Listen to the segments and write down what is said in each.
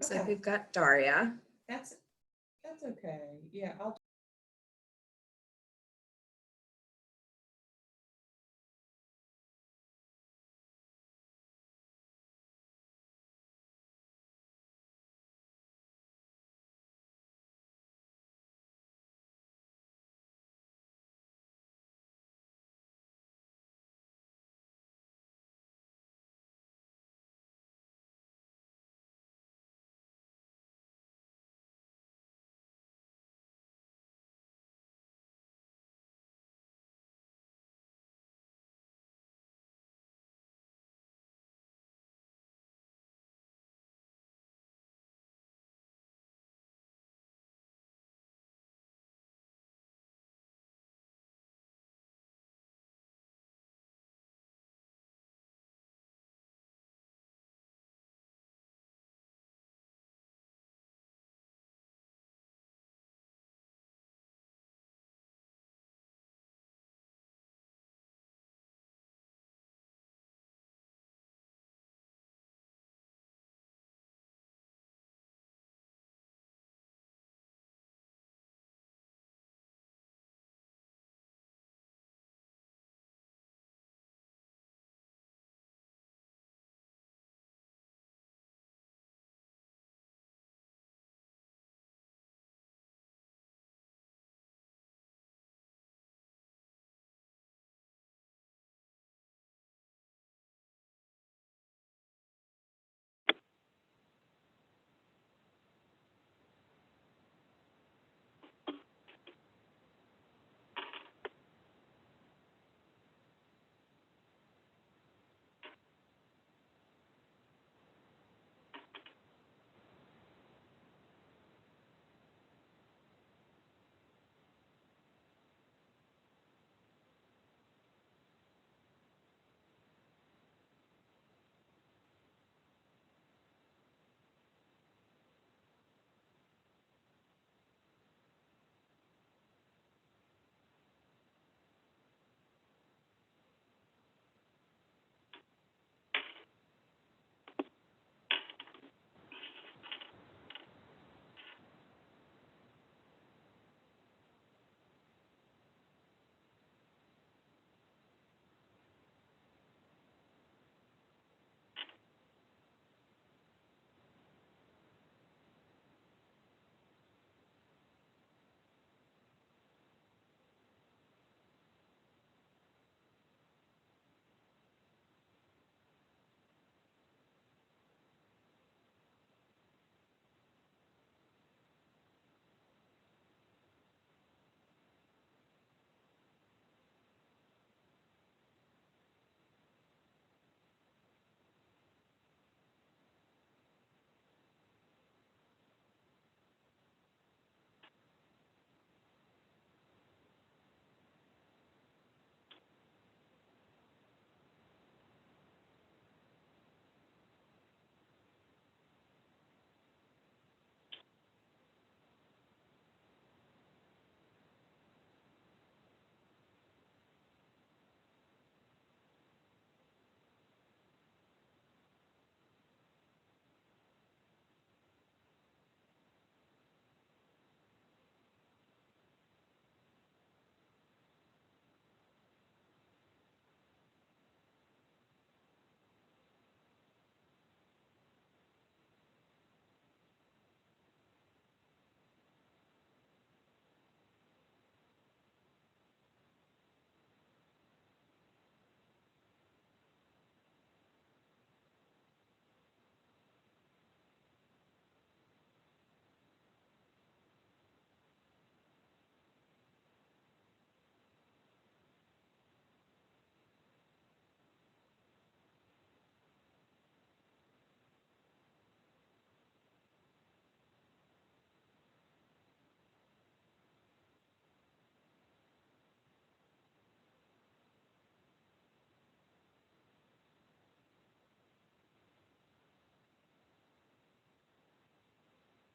Looks like we've got Darya. That's okay. Yeah, I'll.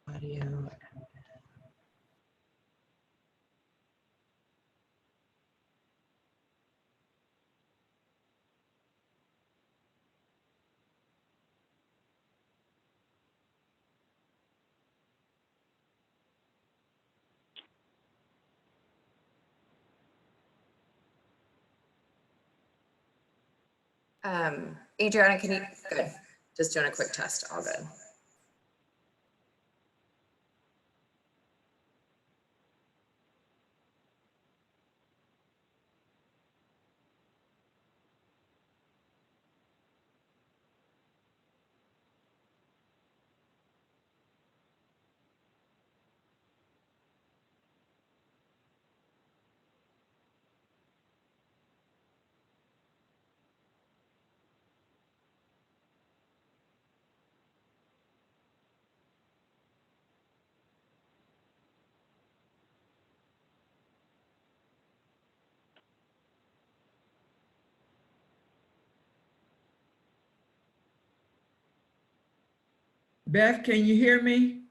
Audio. Adriana, can you, good. Just doing a quick test, all good. Beth, can you hear me?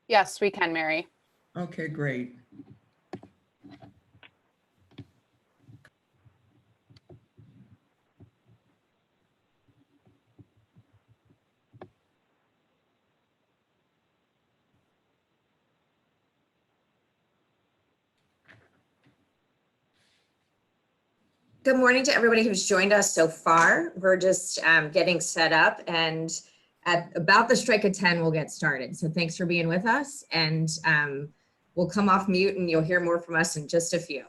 Yes, we can, Mary. Okay, great. Good morning to everybody who's joined us so far. We're just getting set up, and at about the strike of 10, we'll get started. So thanks for being with us, and we'll come off mute and you'll hear more from us in just a few.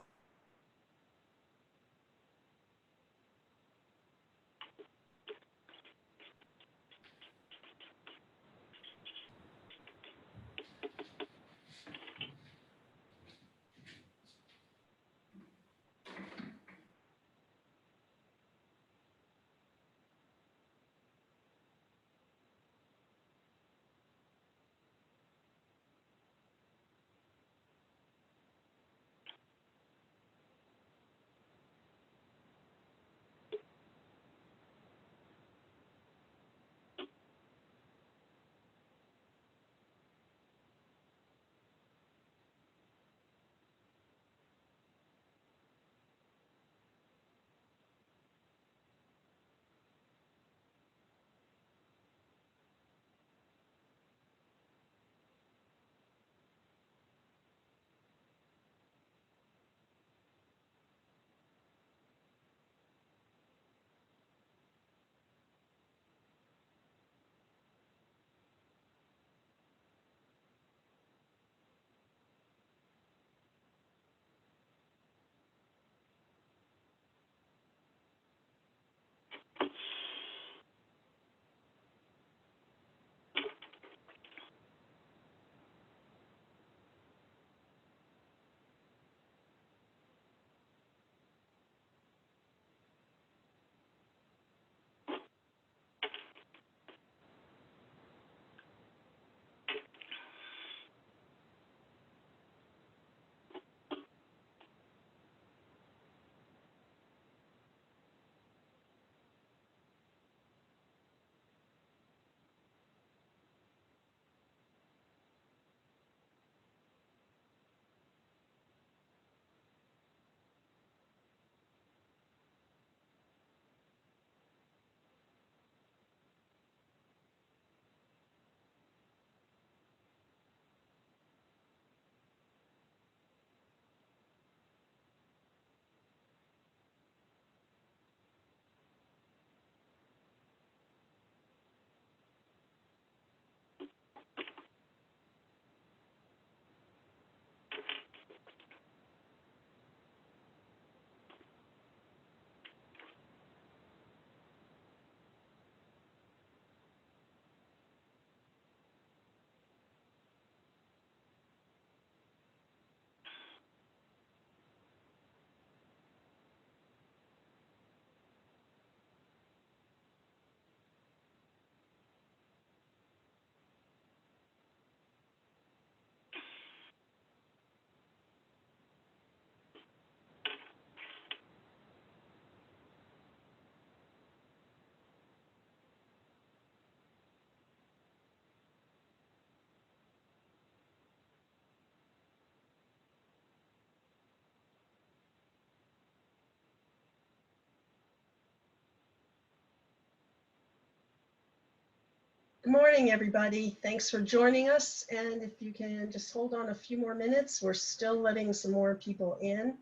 Good morning, everybody. Thanks for joining us. And if you can just hold on a few more minutes, we're still letting some more people in.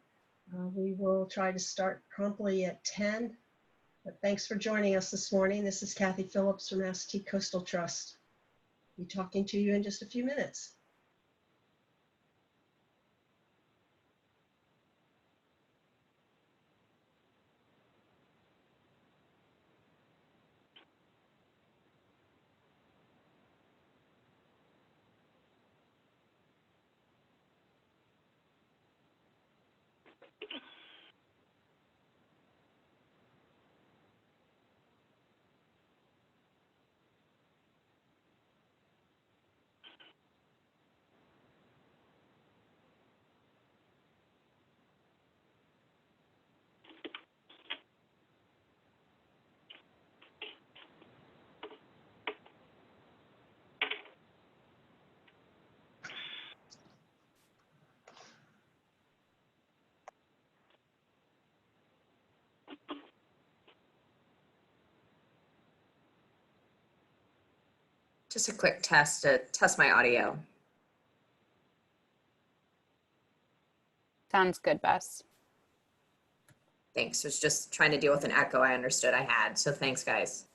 We will try to start promptly at 10. But thanks for joining us this morning. This is Kathy Phillips from Assateague Coastal Trust. I'll be talking to you in just a few minutes. Just a quick test to test my audio. Sounds good, Bess. Thanks. Was just trying to deal with an echo I understood I had. So thanks, guys.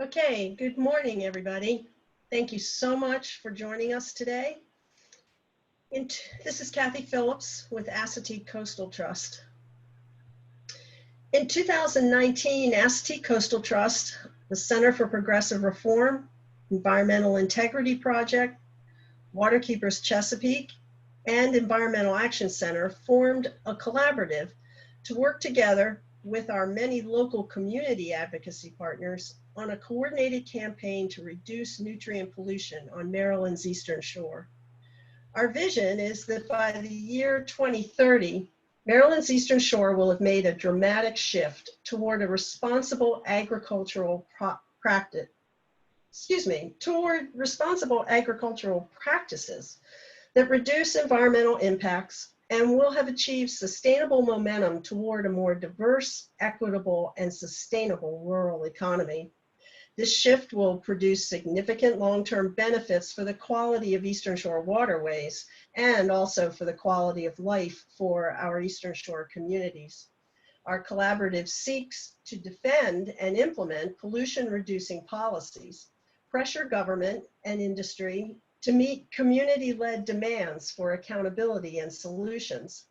Okay, good morning, everybody. Thank you so much for joining us today. This is Kathy Phillips with Assateague Coastal Trust. In 2019, Assateague Coastal Trust, the Center for Progressive Reform, Environmental Integrity Project, Waterkeepers Chesapeake, and Environmental Action Center formed a collaborative to work together with our many local community advocacy partners on a coordinated campaign to reduce nutrient pollution on Maryland's Eastern Shore. Our vision is that by the year 2030, Maryland's Eastern Shore will have made a dramatic shift toward a responsible agricultural practices that reduce environmental impacts and will have achieved sustainable momentum toward a more diverse, equitable, and sustainable rural economy. This shift will produce significant long-term benefits for the quality of Eastern Shore waterways and also for the quality of life for our Eastern Shore communities. Our collaborative seeks to defend and implement pollution-reducing policies, pressure government and industry to meet community-led demands for accountability and solutions,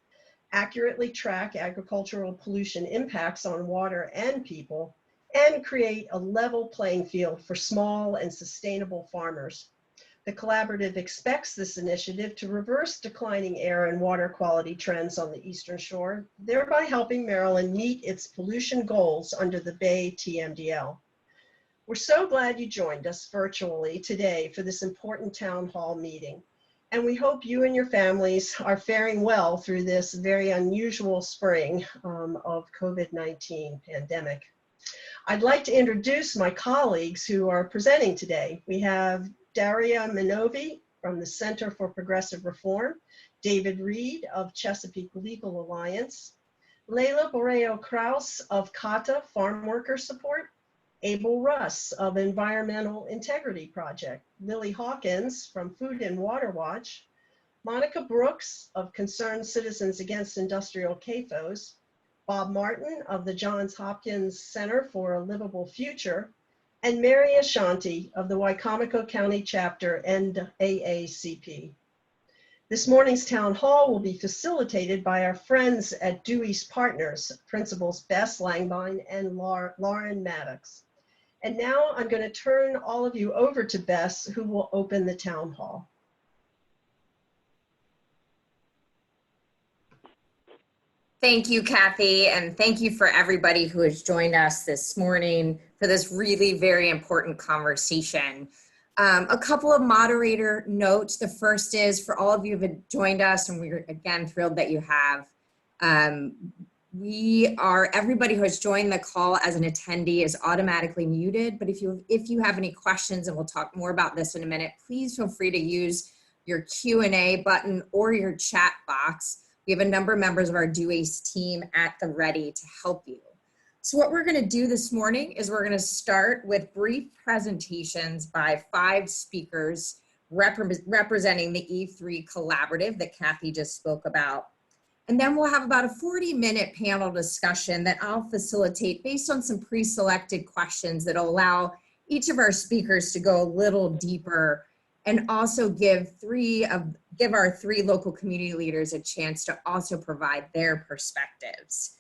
accurately track agricultural pollution impacts on water and people, and create a level playing field for small and sustainable farmers. The collaborative expects this initiative to reverse declining air and water quality trends on the Eastern Shore, thereby helping Maryland meet its pollution goals under the Bay TMDL. We're so glad you joined us virtually today for this important town hall meeting. And we hope you and your families are faring well through this very unusual spring of COVID-19 pandemic. I'd like to introduce my colleagues who are presenting today. We have Darya Minovi from the Center for Progressive Reform, David Reed of Chesapeake Legal Alliance, Leila Borreo-Kraus of CATA Farm Worker Support, Abel Russ of Environmental Integrity Project, Lily Hawkins from Food and Water Watch, Monica Brooks of Concerned Citizens Against Industrial CAFOs, Bob Martin of the Johns Hopkins Center for a Livable Future, and Mary Ashanti of the Wicomico County Chapter and AACP. This morning's town hall will be facilitated by our friends at Dewey's Partners, Principals Bess Langbine and Lauren Maddox. And now I'm going to turn all of you over to Bess, who will open the town hall. Thank you, Kathy, and thank you for everybody who has joined us this morning for this really very important conversation. A couple of moderator notes. The first is for all of you who have joined us, and we're again thrilled that you have. Everybody who has joined the call as an attendee is automatically muted, but if you have any questions, and we'll talk more about this in a minute, please feel free to use your Q&A button or your chat box. We have a number of members of our DUACE team at the ready to help you. So what we're going to do this morning is we're going to start with brief presentations by 5 speakers representing the E3 collaborative that Kathy just spoke about. And then we'll have about a 40-minute panel discussion that I'll facilitate based on some pre-selected questions that'll allow each of our speakers to go a little deeper and also give our 3 local community leaders a chance to also provide their perspectives.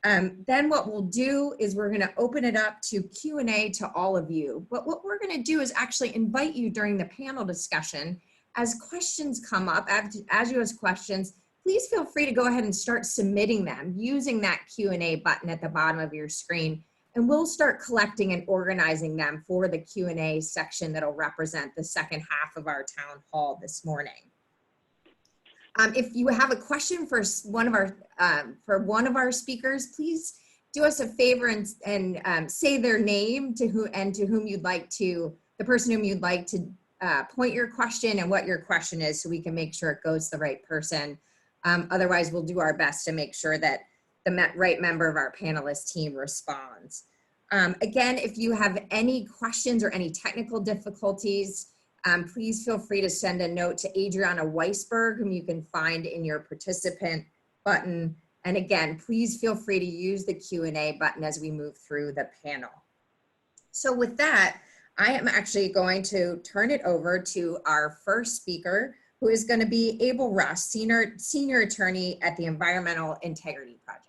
Then what we'll do is we're going to open it up to Q&A to all of you. But what we're going to do is actually invite you during the panel discussion as questions come up, as you ask questions, please feel free to go ahead and start submitting them using that Q&A button at the bottom of your screen. And we'll start collecting and organizing them for the Q&A section that'll represent the second half of our town hall this morning. If you have a question for one of our speakers, please do us a favor and say their name to whom you'd like to, the person whom you'd like to point your question and what your question is, so we can make sure it goes to the right person. Otherwise, we'll do our best to make sure that the right member of our panelist team responds. Again, if you have any questions or any technical difficulties, please feel free to send a note to Adriana Weisberg, whom you can find in your participant button. And again, please feel free to use the Q&A button as we move through the panel. So with that, I am actually going to turn it over to our first speaker, who is going to be Abel Russ, senior attorney at the Environmental Integrity Project.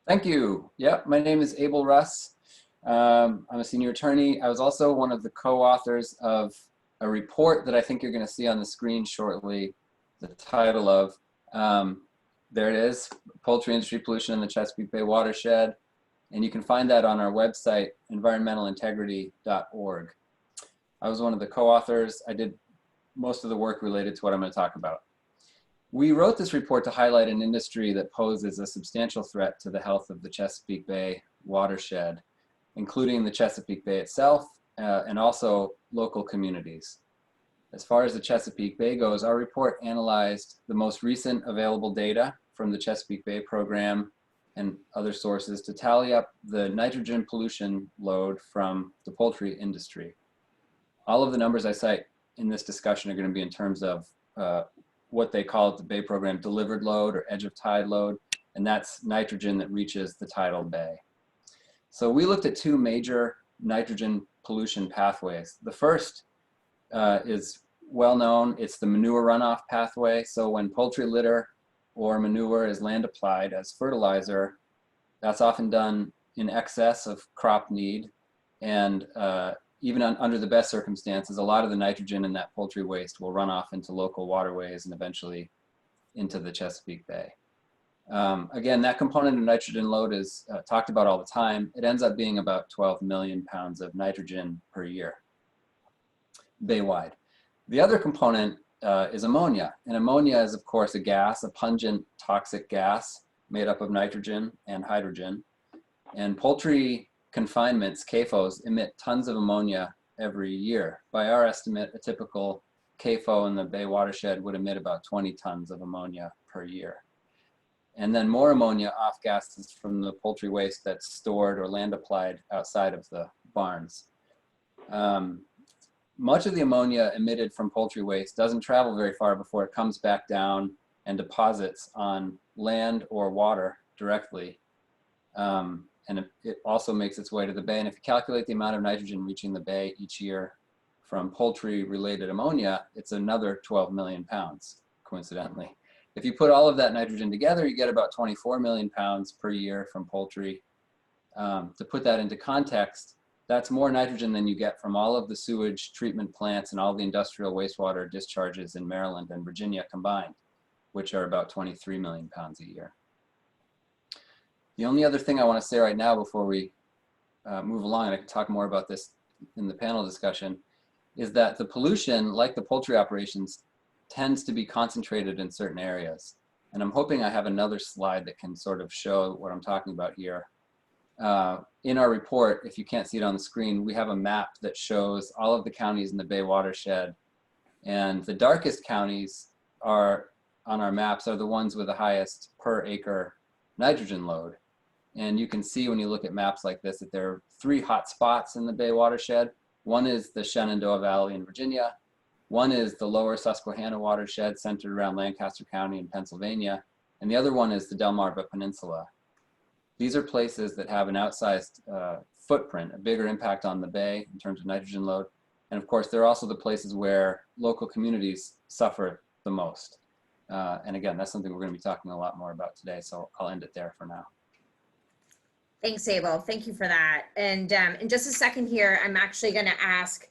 Thank you. Yep, my name is Abel Russ. I'm a senior attorney. I was also one of the co-authors of a report that I think you're going to see on the screen shortly, the title of, there it is, Poultry Industry Pollution in the Chesapeake Bay Watershed. And you can find that on our website, environmentalintegrity.org. I was one of the co-authors. I did most of the work related to what I'm going to talk about. We wrote this report to highlight an industry that poses a substantial threat to the health of the Chesapeake Bay watershed, including the Chesapeake Bay itself and also local communities. As far as the Chesapeake Bay goes, our report analyzed the most recent available data from the Chesapeake Bay program and other sources to tally up the nitrogen pollution load from the poultry industry. All of the numbers I cite in this discussion are going to be in terms of what they call at the Bay program delivered load or edge of tide load, and that's nitrogen that reaches the tidal bay. So we looked at 2 major nitrogen pollution pathways. The first is well known. It's the manure runoff pathway. So when poultry litter or manure is land applied as fertilizer, that's often done in excess of crop need and even under the best circumstances, a lot of the nitrogen in that poultry waste will run off into local waterways and eventually into the Chesapeake Bay. Again, that component of nitrogen load is talked about all the time. It ends up being about 12 million pounds of nitrogen per year, bay-wide. The other component is ammonia. And ammonia is, of course, a gas, a pungent toxic gas made up of nitrogen and hydrogen. And poultry confinements, CAFOs, emit tons of ammonia every year. By our estimate, a typical CAFO in the Bay watershed would emit about 20 tons of ammonia per year. And then more ammonia off gases from the poultry waste that's stored or land applied outside of the barns. Much of the ammonia emitted from poultry waste doesn't travel very far before it comes back down and deposits on land or water directly. And it also makes its way to the bay. And if you calculate the amount of nitrogen reaching the bay each year from poultry-related ammonia, it's another 12 million pounds, coincidentally. If you put all of that nitrogen together, you get about 24 million pounds per year from poultry. To put that into context, that's more nitrogen than you get from all of the sewage treatment plants and all the industrial wastewater discharges in Maryland and Virginia combined, which are about 23 million pounds a year. The only other thing I want to say right now before we move along, and I can talk more about this in the panel discussion, is that the pollution, like the poultry operations, tends to be concentrated in certain areas. And I'm hoping I have another slide that can sort of show what I'm talking about here. In our report, if you can't see it on the screen, we have a map that shows all of the counties in the Bay watershed. And the darkest counties are on our maps are the ones with the highest per acre nitrogen load. And you can see when you look at maps like this that there are 3 hot spots in the Bay watershed. One is the Shenandoah Valley in Virginia. One is the lower Susquehanna watershed centered around Lancaster County in Pennsylvania. And the other one is the Delmarva Peninsula. These are places that have an outsized footprint, a bigger impact on the bay in terms of nitrogen load. And of course, they're also the places where local communities suffer the most. And again, that's something we're going to be talking a lot more about today. So I'll end it there for now. Thanks, Abel. Thank you for that. And in just a second here, I'm actually going to ask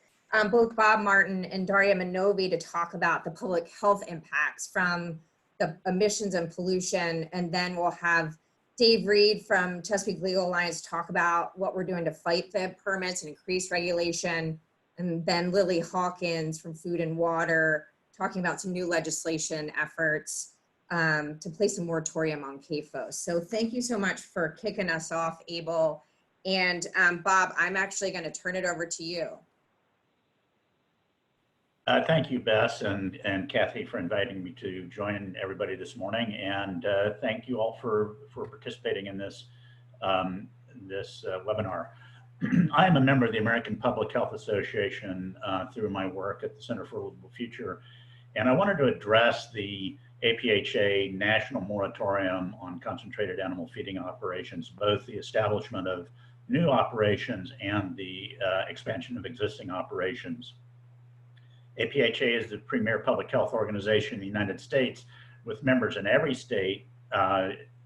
both Bob Martin and Darya Minovi to talk about the public health impacts from the emissions and pollution. And then we'll have Dave Reed from Chesapeake Legal Alliance talk about what we're doing to fight the permits and increase regulation. And then Lily Hawkins from Food and Water talking about some new legislation efforts to place a moratorium on CAFOs. So thank you so much for kicking us off, Abel. And Bob, I'm actually going to turn it over to you. Thank you, Bess and Kathy, for inviting me to join everybody this morning. And thank you all for participating in this, webinar. I am a member of the American Public Health Association through my work at the Center for a Livable Future. And I wanted to address the APHA national moratorium on concentrated animal feeding operations, both the establishment of new operations and the expansion of existing operations. APHA is the premier public health organization in the United States, with members in every state,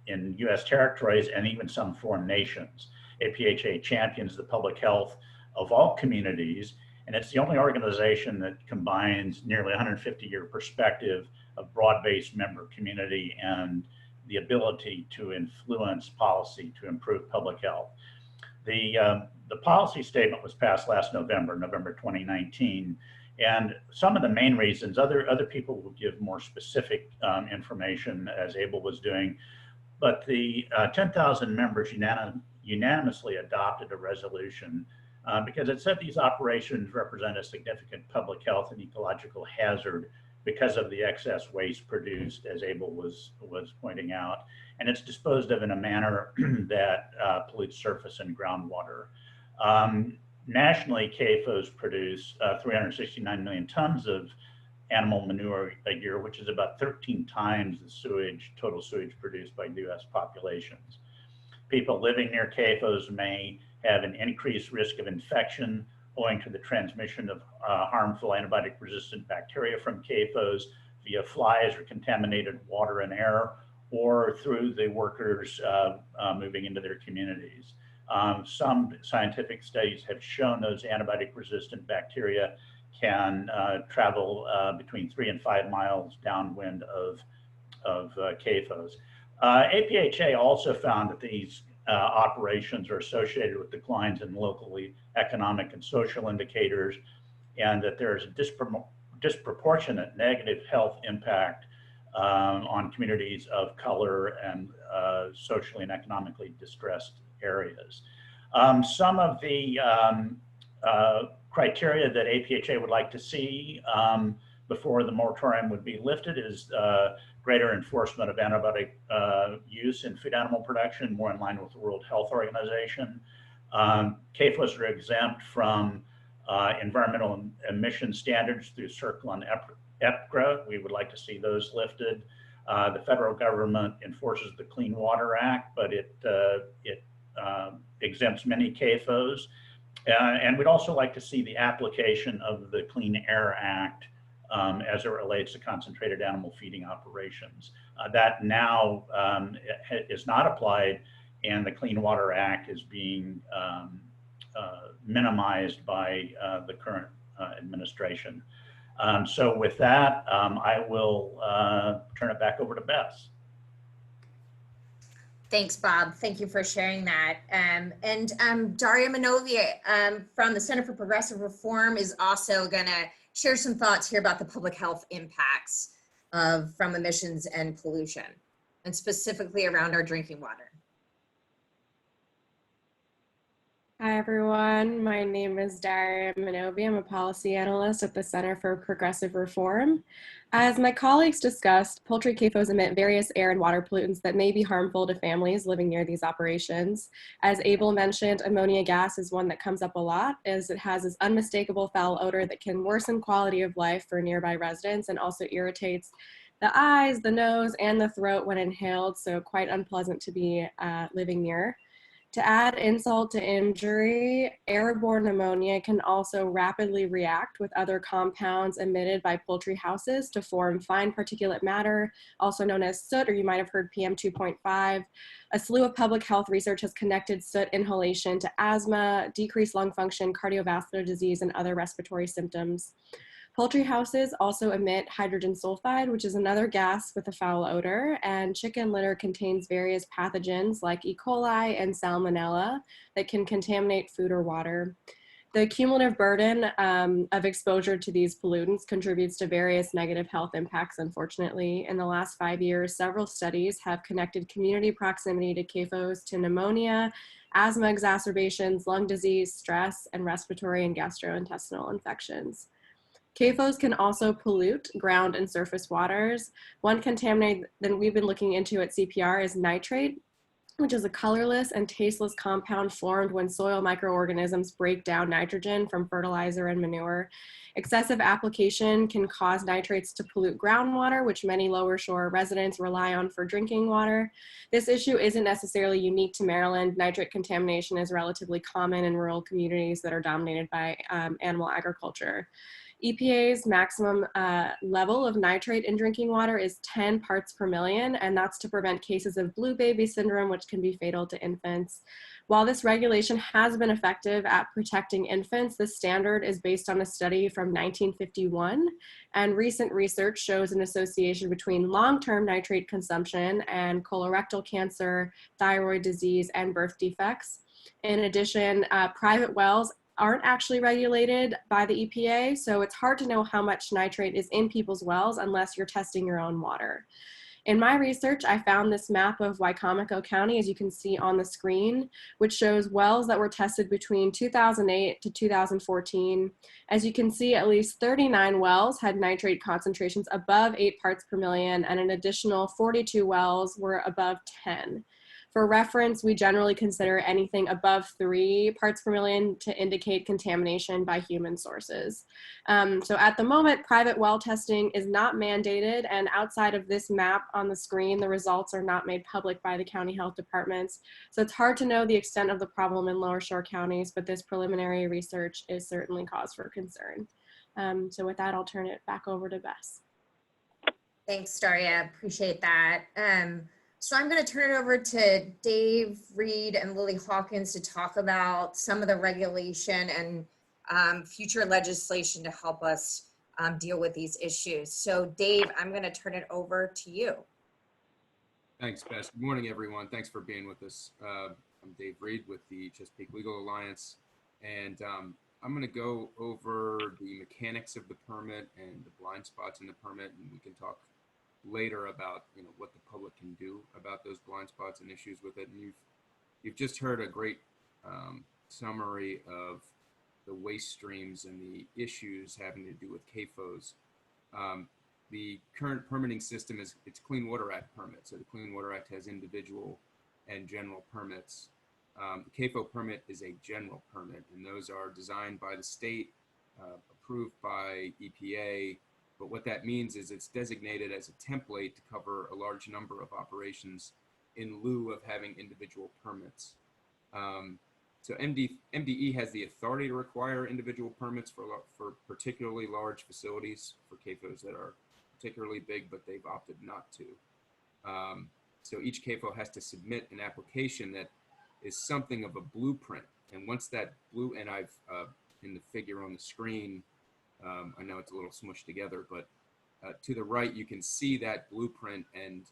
in US territories, and even some foreign nations. APHA champions the public health of all communities, and it's the only organization that combines nearly 150-year perspective of broad-based member community and the ability to influence policy to improve public health. The policy statement was passed last November 2019, and some of the main reasons, other people will give more specific information, as Abel was doing, but the 10,000 members unanimously adopted a resolution because it said these operations represent a significant public health and ecological hazard because of the excess waste produced, as Abel was pointing out, and it's disposed of in a manner that pollutes surface and groundwater. Nationally, CAFOs produce 369 million tons of animal manure a year, which is about 13 times the total sewage produced by US populations. People living near CAFOs may have an increased risk of infection owing to the transmission of harmful antibiotic-resistant bacteria from CAFOs via flies or contaminated water and air, or through the workers moving into their communities. Some scientific studies have shown those antibiotic-resistant bacteria can travel between 3 and 5 miles downwind of CAFOs. APHA also found that these operations are associated with declines in locally economic and social indicators, and that there is a disproportionate negative health impact on communities of color and socially and economically distressed areas. Some of the criteria that APHA would like to see before the moratorium would be lifted is greater enforcement of antibiotic use in food animal production, more in line with the World Health Organization. CAFOs are exempt from environmental emission standards through CERCLA and EPCRA. We would like to see those lifted. The federal government enforces the Clean Water Act, but it exempts many CAFOs. And we'd also like to see the application of the Clean Air Act as it relates to concentrated animal feeding operations. That now is not applied, and the Clean Water Act is being minimized by the current administration. So with that, I will turn it back over to Beth. Thanks, Bob. Thank you for sharing that. And Darya Minovi from the Center for Progressive Reform is also going to share some thoughts here about the public health impacts from emissions and pollution, and specifically around our drinking water. Hi, everyone. My name is Darya Minovi. I'm a policy analyst at the Center for Progressive Reform. As my colleagues discussed, poultry CAFOs emit various air and water pollutants that may be harmful to families living near these operations. As Abel mentioned, ammonia gas is one that comes up a lot, as it has this unmistakable foul odor that can worsen quality of life for nearby residents and also irritates the eyes, the nose, and the throat when inhaled, so quite unpleasant to be living near. To add insult to injury, airborne ammonia can also rapidly react with other compounds emitted by poultry houses to form fine particulate matter, also known as soot, or you might have heard PM 2.5. A slew of public health research has connected soot inhalation to asthma, decreased lung function, cardiovascular disease, and other respiratory symptoms. Poultry houses also emit hydrogen sulfide, which is another gas with a foul odor, and chicken litter contains various pathogens like E. coli and salmonella that can contaminate food or water. The cumulative burden of exposure to these pollutants contributes to various negative health impacts, unfortunately. In the last 5 years, several studies have connected community proximity to CAFOs to pneumonia, asthma exacerbations, lung disease, stress, and respiratory and gastrointestinal infections. CAFOs can also pollute ground and surface waters. One contaminant that we've been looking into at CPR is nitrate, which is a colorless and tasteless compound formed when soil microorganisms break down nitrogen from fertilizer and manure. Excessive application can cause nitrates to pollute groundwater, which many lower shore residents rely on for drinking water. This issue isn't necessarily unique to Maryland. Nitrate contamination is relatively common in rural communities that are dominated by animal agriculture. EPA's maximum level of nitrate in drinking water is 10 parts per million, and that's to prevent cases of blue baby syndrome, which can be fatal to infants. While this regulation has been effective at protecting infants, the standard is based on a study from 1951, and recent research shows an association between long-term nitrate consumption and colorectal cancer, thyroid disease, and birth defects. In addition, private wells aren't actually regulated by the EPA, so it's hard to know how much nitrate is in people's wells unless you're testing your own water. In my research, I found this map of Wicomico County, as you can see on the screen, which shows wells that were tested between 2008 to 2014. As you can see, at least 39 wells had nitrate concentrations above 8 parts per million, and an additional 42 wells were above 10. For reference, we generally consider anything above 3 parts per million to indicate contamination by human sources. So at the moment, private well testing is not mandated, and outside of this map on the screen, the results are not made public by the county health departments. So it's hard to know the extent of the problem in lower shore counties, but this preliminary research is certainly cause for concern. So with that, I'll turn it back over to Bess. Thanks, Darya. Appreciate that. So I'm going to turn it over to Dave Reed and Lily Hawkins to talk about some of the regulation and future legislation to help us deal with these issues. So Dave, I'm going to turn it over to you. Thanks, Bess. Good morning, everyone. Thanks for being with us. I'm Dave Reed with the Chesapeake Legal Alliance, and I'm going to go over the mechanics of the permit and the blind spots in the permit, and we can talk later about what the public can do about those blind spots and issues with it. And you've just heard a great summary of the waste streams and the issues having to do with CAFOs. The current permitting system it's Clean Water Act permit. So the Clean Water Act has individual and general permits. The CAFO permit is a general permit, and those are designed by the state, approved by EPA. But what that means is it's designated as a template to cover a large number of operations in lieu of having individual permits. So MDE has the authority to require individual permits for particularly large facilities, for CAFOs that are particularly big, but they've opted not to. So each CAFO has to submit an application that is something of a blueprint. And once that and I've, in the figure on the screen, I know it's a little smushed together, but to the right, you can see that blueprint, and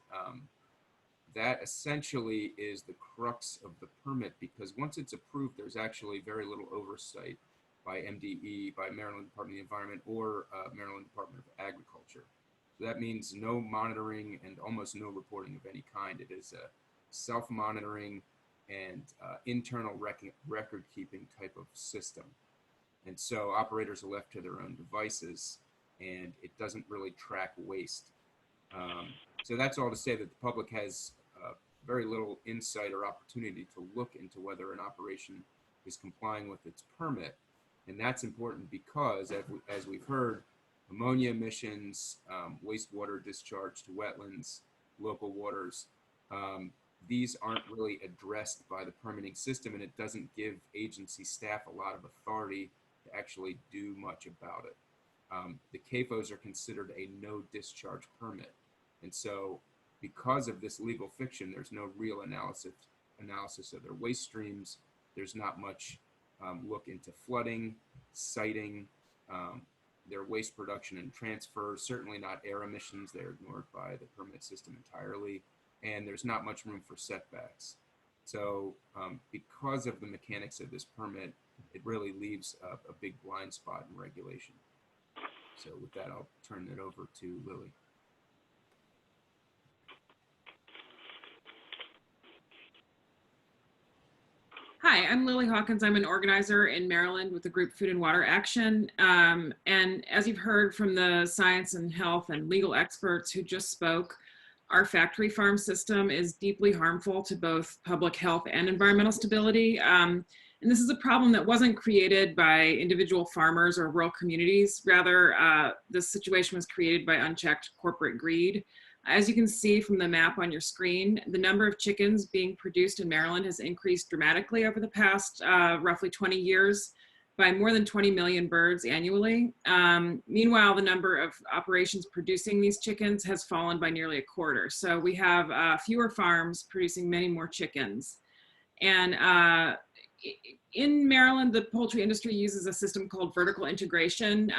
that essentially is the crux of the permit, because once it's approved, there's actually very little oversight by MDE, by Maryland Department of the Environment, or Maryland Department of Agriculture. So that means no monitoring and almost no reporting of any kind. It is a self-monitoring and internal record-keeping type of system. And so operators are left to their own devices, and it doesn't really track waste. So that's all to say that the public has very little insight or opportunity to look into whether an operation is complying with its permit. And that's important because, as we've heard, ammonia emissions, wastewater discharge to wetlands, local waters, these aren't really addressed by the permitting system, and it doesn't give agency staff a lot of authority to actually do much about it. The CAFOs are considered a no discharge permit. And so because of this legal fiction, there's no real analysis of their waste streams. There's not much look into flooding, siting, their waste production and transfer, certainly not air emissions. They're ignored by the permit system entirely. And there's not much room for setbacks. So because of the mechanics of this permit, it really leaves a big blind spot in regulation. So with that, I'll turn it over to Lily. Hi, I'm Lily Hawkins. I'm an organizer in Maryland with the group Food and Water Action. And as you've heard from the science and health and legal experts who just spoke, our factory farm system is deeply harmful to both public health and environmental stability. And this is a problem that wasn't created by individual farmers or rural communities. Rather, this situation was created by unchecked corporate greed. As you can see from the map on your screen, the number of chickens being produced in Maryland has increased dramatically over the past roughly 20 years by more than 20 million birds annually. Meanwhile, the number of operations producing these chickens has fallen by nearly a quarter. So we have fewer farms producing many more chickens. And in Maryland, the poultry industry uses a system called vertical integration,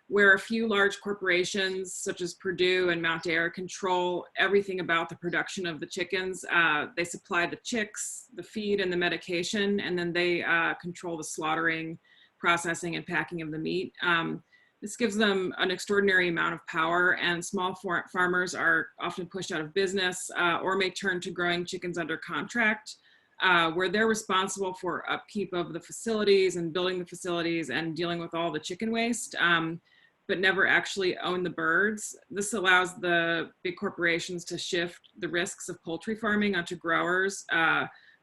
where a few large corporations such as Purdue and Mount Dare control everything about the production of the chickens. They supply the chicks, the feed, and the medication, and then they control the slaughtering, processing, and packing of the meat. This gives them an extraordinary amount of power, and small farmers are often pushed out of business or may turn to growing chickens under contract, where they're responsible for upkeep of the facilities and building the facilities and dealing with all the chicken waste, but never actually own the birds. This allows the big corporations to shift the risks of poultry farming onto growers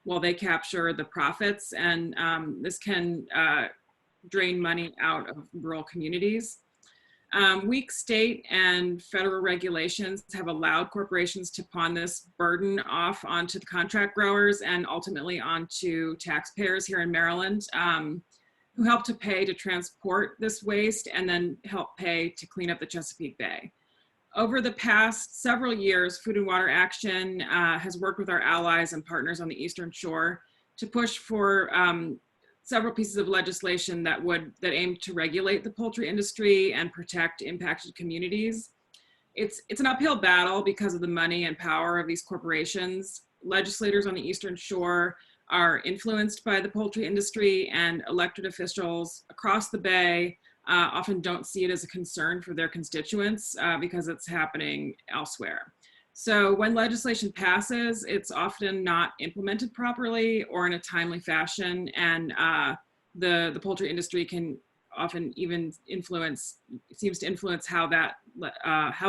while they capture the profits, and this can drain money out of rural communities. Weak state and federal regulations have allowed corporations to pawn this burden off onto the contract growers and ultimately onto taxpayers here in Maryland, who help to pay to transport this waste and then help pay to clean up the Chesapeake Bay. Over the past several years, Food and Water Action has worked with our allies and partners on the Eastern Shore to push for several pieces of legislation that aim to regulate the poultry industry and protect impacted communities. It's an uphill battle because of the money and power of these corporations. Legislators on the Eastern Shore are influenced by the poultry industry, and elected officials across the Bay often don't see it as a concern for their constituents because it's happening elsewhere. So when legislation passes, it's often not implemented properly or in a timely fashion, and the poultry industry can often even seems to influence how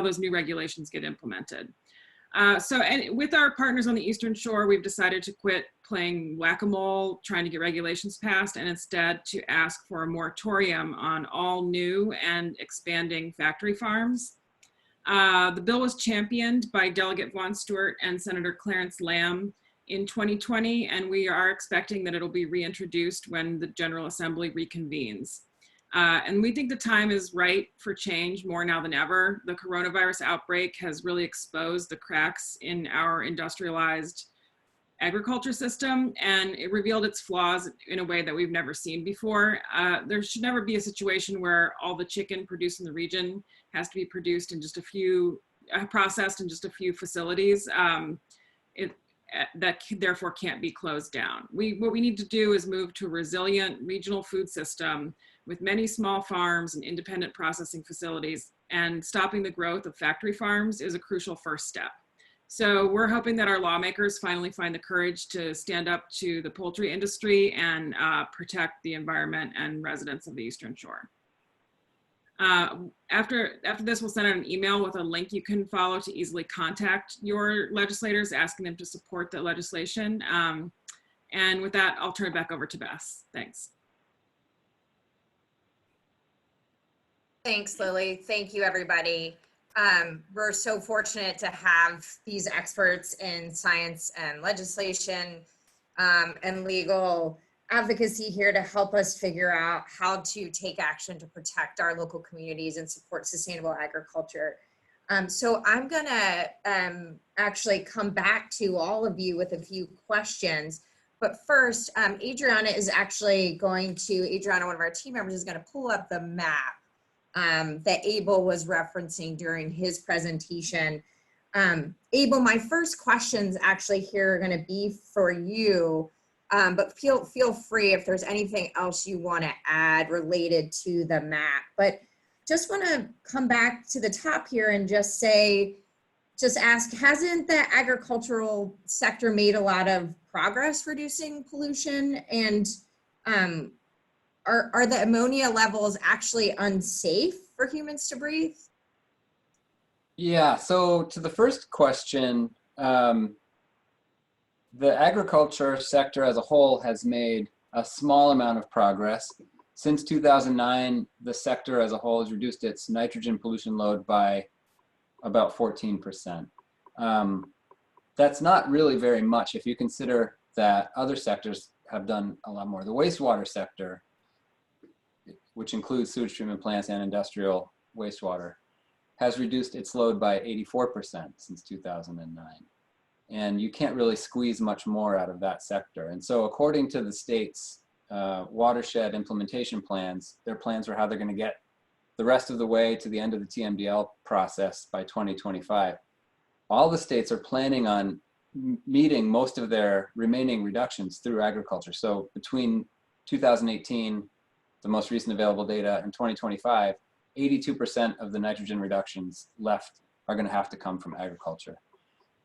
those new regulations get implemented. And with our partners on the Eastern Shore, we've decided to quit playing whack-a-mole, trying to get regulations passed, and instead to ask for a moratorium on all new and expanding factory farms. The bill was championed by Delegate Vaughn Stewart and Senator Clarence Lamb in 2020, and we are expecting that it'll be reintroduced when the General Assembly reconvenes. And we think the time is right for change more now than ever. The coronavirus outbreak has really exposed the cracks in our industrialized agriculture system, and it revealed its flaws in a way that we've never seen before. There should never be a situation where all the chicken produced in the region has to be produced in just a few, processed in just a few facilities. That therefore can't be closed down. What we need to do is move to a resilient regional food system with many small farms and independent processing facilities, and stopping the growth of factory farms is a crucial first step. So we're hoping that our lawmakers finally find the courage to stand up to the poultry industry and protect the environment and residents of the Eastern Shore. After this, we'll send out an email with a link you can follow to easily contact your legislators, asking them to support the legislation. And with that, I'll turn it back over to Bess. Thanks. Thanks, Lily. Thank you, everybody. We're so fortunate to have these experts in science and legislation and legal advocacy here to help us figure out how to take action to protect our local communities and support sustainable agriculture. So I'm gonna actually come back to all of you with a few questions. But first, Adriana, one of our team members, is gonna pull up the map that Abel was referencing during his presentation. Abel, my first questions actually here are gonna be for you, but feel free if there's anything else you wanna add related to the map. But just wanna come back to the top here and just ask, hasn't the agricultural sector made a lot of progress reducing pollution? And are the ammonia levels actually unsafe for humans to breathe? Yeah, so to the first question, the agriculture sector as a whole has made a small amount of progress. Since 2009, the sector as a whole has reduced its nitrogen pollution load by about 14%. That's not really very much if you consider that other sectors have done a lot more. The wastewater sector, which includes sewage treatment plants and industrial wastewater, has reduced its load by 84% since 2009. And you can't really squeeze much more out of that sector. And so according to the state's watershed implementation plans, their plans for how they're going to get the rest of the way to the end of the TMDL process by 2025, all the states are planning on meeting most of their remaining reductions through agriculture. So between 2018, the most recent available data, and 2025, 82% of the nitrogen reductions left are going to have to come from agriculture.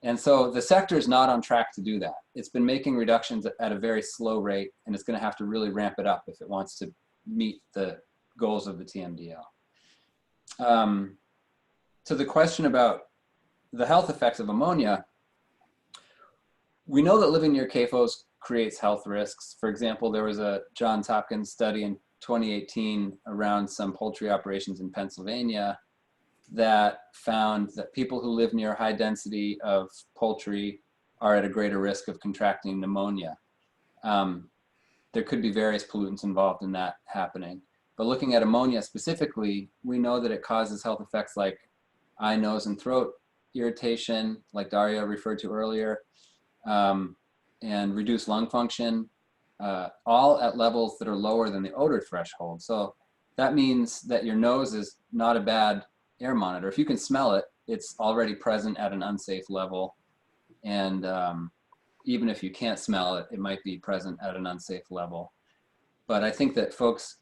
And so the sector is not on track to do that. It's been making reductions at a very slow rate, and it's going to have to really ramp it up if it wants to meet the goals of the TMDL. To the question about the health effects of ammonia, we know that living near CAFOs creates health risks. For example, there was a Johns Hopkins study in 2018 around some poultry operations in Pennsylvania that found that people who live near high density of poultry are at a greater risk of contracting pneumonia. There could be various pollutants involved in that happening. But looking at ammonia specifically, we know that it causes health effects like eye, nose, and throat irritation, like Darya referred to earlier, and reduced lung function, all at levels that are lower than the odor threshold. So that means that your nose is not a bad air monitor. If you can smell it, it's already present at an unsafe level. And even if you can't smell it, it might be present at an unsafe level. But I think that folks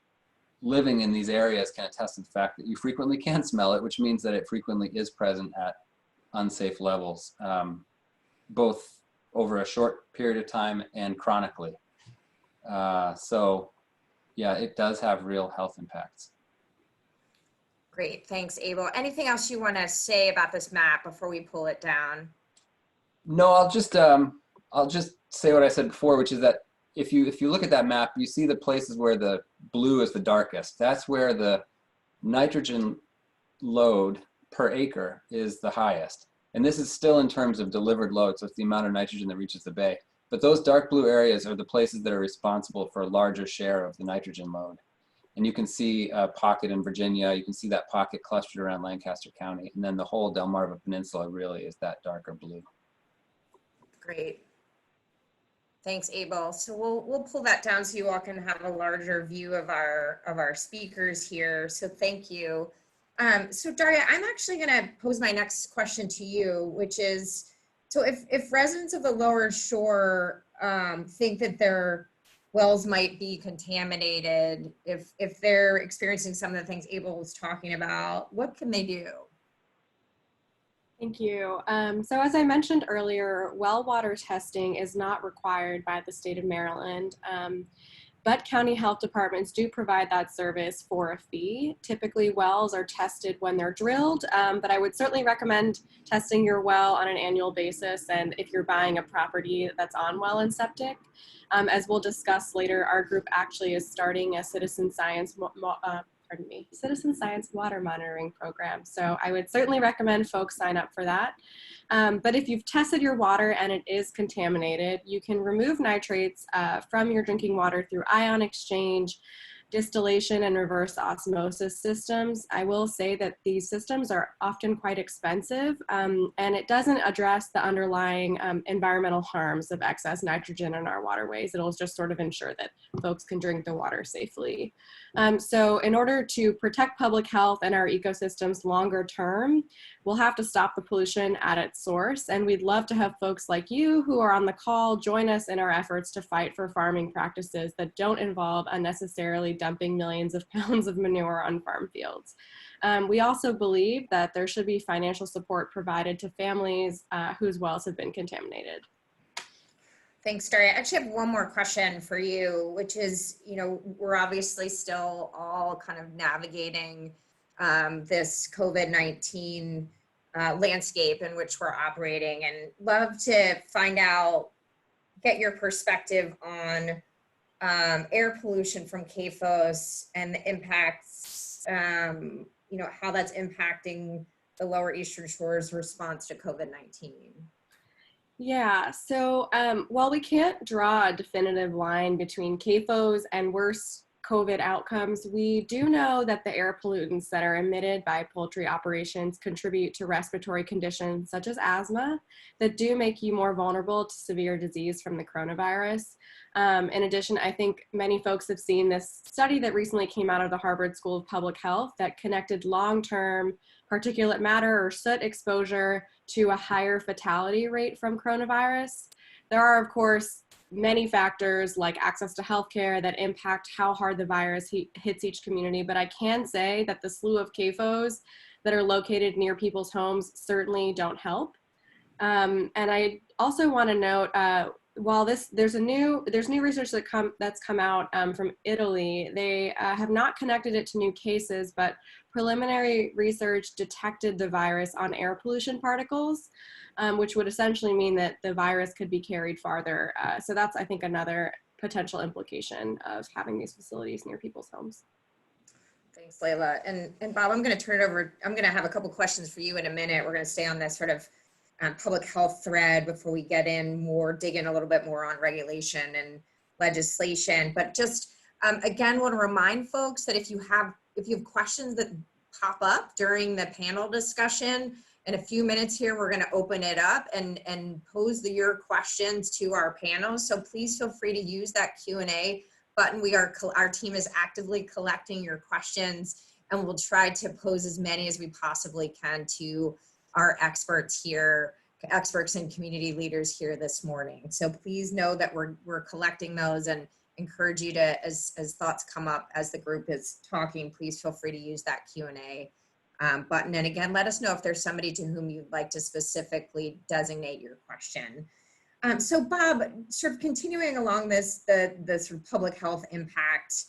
living in these areas can attest to the fact that you frequently can smell it, which means that it frequently is present at unsafe levels, both over a short period of time and chronically. So yeah, it does have real health impacts. Great, thanks, Abel. Anything else you want to say about this map before we pull it down? No, I'll just say what I said before, which is that if you look at that map, you see the places where the blue is the darkest. That's where the nitrogen load per acre is the highest. And this is still in terms of delivered load, so it's the amount of nitrogen that reaches the bay. But those dark blue areas are the places that are responsible for a larger share of the nitrogen load. And you can see a pocket in Virginia, you can see that pocket clustered around Lancaster County, and then the whole Delmarva Peninsula really is that darker blue. Great. Thanks, Abel. So we'll pull that down so you all can have a larger view of our speakers here. So thank you. So Darya, I'm actually going to pose my next question to you, which is, so if residents of the lower shore think that their wells might be contaminated, if they're experiencing some of the things Abel was talking about, what can they do? Thank you. So as I mentioned earlier, well water testing is not required by the state of Maryland, but county health departments do provide that service for a fee. Typically wells are tested when they're drilled, but I would certainly recommend testing your well on an annual basis, and if you're buying a property that's on well and septic. As we'll discuss later, our group actually is starting a citizen science water monitoring program. So I would certainly recommend folks sign up for that. But if you've tested your water and it is contaminated, you can remove nitrates from your drinking water through ion exchange, distillation, and reverse osmosis systems. I will say that these systems are often quite expensive, and it doesn't address the underlying environmental harms of excess nitrogen in our waterways. It'll just sort of ensure that folks can drink the water safely. So in order to protect public health and our ecosystems longer term, we'll have to stop the pollution at its source. And we'd love to have folks like you who are on the call join us in our efforts to fight for farming practices that don't involve unnecessarily dumping millions of pounds of manure on farm fields. We also believe that there should be financial support provided to families whose wells have been contaminated. Thanks, Darya. I actually have one more question for you, which is, you know, we're obviously still all kind of navigating this COVID-19 landscape in which we're operating, and love to find out, get your perspective on air pollution from CAFOs and the impacts, you know, how that's impacting the Lower Eastern Shore's response to COVID-19. Yeah, so while we can't draw a definitive line between CAFOs and worse COVID outcomes, we do know that the air pollutants that are emitted by poultry operations contribute to respiratory conditions such as asthma that do make you more vulnerable to severe disease from the coronavirus. In addition, I think many folks have seen this study that recently came out of the Harvard School of Public Health that connected long-term particulate matter or soot exposure to a higher fatality rate from coronavirus. There are, of course, many factors like access to healthcare that impact how hard the virus hits each community, but I can say that the slew of CAFOs that are located near people's homes certainly don't help. And I also want to note, while there's new research that's come out from Italy, they have not connected it to new cases, but preliminary research detected the virus on air pollution particles, which would essentially mean that the virus could be carried farther. So that's, I think, another potential implication of having these facilities near people's homes. Thanks, Layla. And Bob, I'm going to turn it over. I'm going to have a couple questions for you in a minute. We're going to stay on this sort of public health thread before we get in more, dig in a little bit more on regulation and legislation. But just again, want to remind folks that if you have questions that pop up during the panel discussion. In a few minutes here, we're going to open it up and pose your questions to our panel. So please feel free to use that Q&A button. Our team is actively collecting your questions, and we'll try to pose as many as we possibly can to our experts and community leaders here this morning. So please know that we're collecting those, and encourage you to, as thoughts come up as the group is talking, please feel free to use that Q&A button. And again, let us know if there's somebody to whom you'd like to specifically designate your question. So Bob, sort of continuing along the sort of public health impact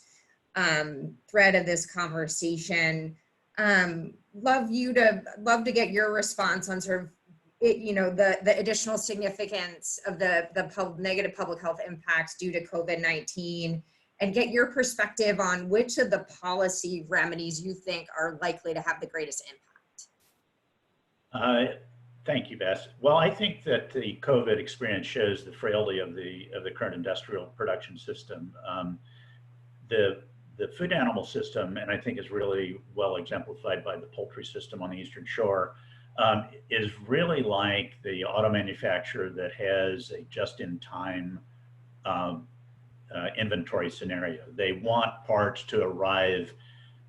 thread of this conversation, love to get your response on sort of the additional significance of the negative public health impacts due to COVID-19, and get your perspective on which of the policy remedies you think are likely to have the greatest impact. Thank you, Bess. Well, I think that the COVID experience shows the frailty of the current industrial production system. The food animal system, and I think is really well exemplified by the poultry system on the Eastern Shore, is really like the auto manufacturer that has a just-in-time inventory scenario. They want parts to arrive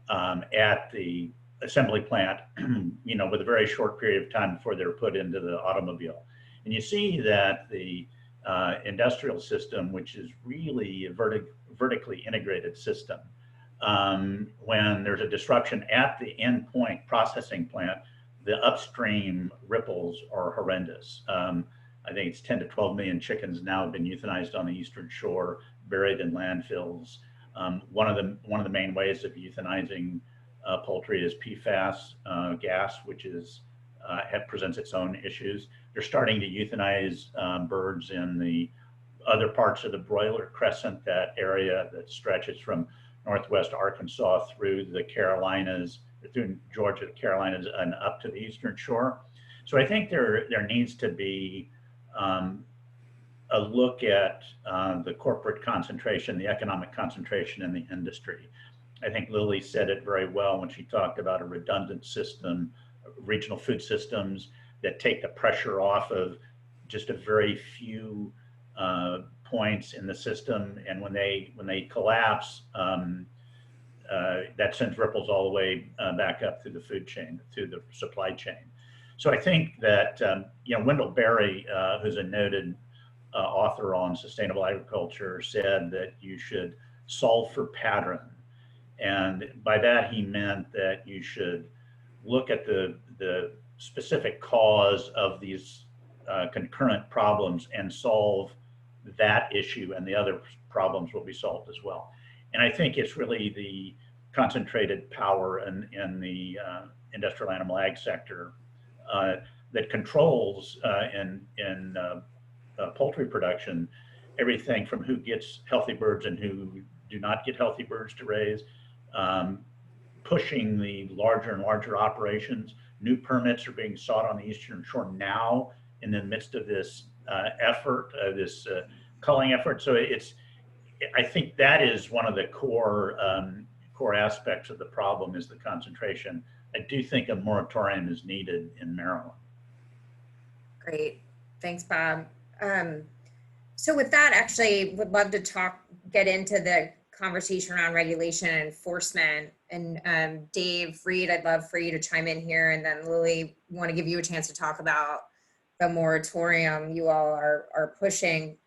at the assembly plant, with a very short period of time before they're put into the automobile. And you see that the industrial system, which is really a vertically integrated system, when there's a disruption at the endpoint processing plant, the upstream ripples are horrendous. I think it's 10 to 12 million chickens now have been euthanized on the Eastern Shore, buried in landfills. One of the main ways of euthanizing poultry is PFAS gas, which presents its own issues. They're starting to euthanize birds in the other parts of the broiler crescent, that area that stretches from northwest Arkansas through the Carolinas, through Georgia, the Carolinas, and up to the Eastern Shore. So I think there needs to be a look at the corporate concentration, the economic concentration in the industry. I think Lily said it very well when she talked about a redundant system, regional food systems that take the pressure off of just a very few points in the system, and when they collapse, that sends ripples all the way back up through the food chain, through the supply chain. So I think that Wendell Berry, who's a noted author on sustainable agriculture, said that you should solve for pattern, and by that he meant that you should look at the specific cause of these concurrent problems and solve that issue, and the other problems will be solved as well. And I think it's really the concentrated power in the industrial animal ag sector that controls in poultry production everything from who gets healthy birds and who do not get healthy birds to raise, pushing the larger and larger operations. New permits are being sought on the Eastern Shore now in the midst of this effort, this culling effort. So I think that is one of the core aspects of the problem, is the concentration. I do think a moratorium is needed in Maryland. Great, thanks, Bob. So with that, actually, would love to get into the conversation around regulation and enforcement. And Dave, Reed, I'd love for you to chime in here, and then Lily, want to give you a chance to talk about the moratorium you all are pushing.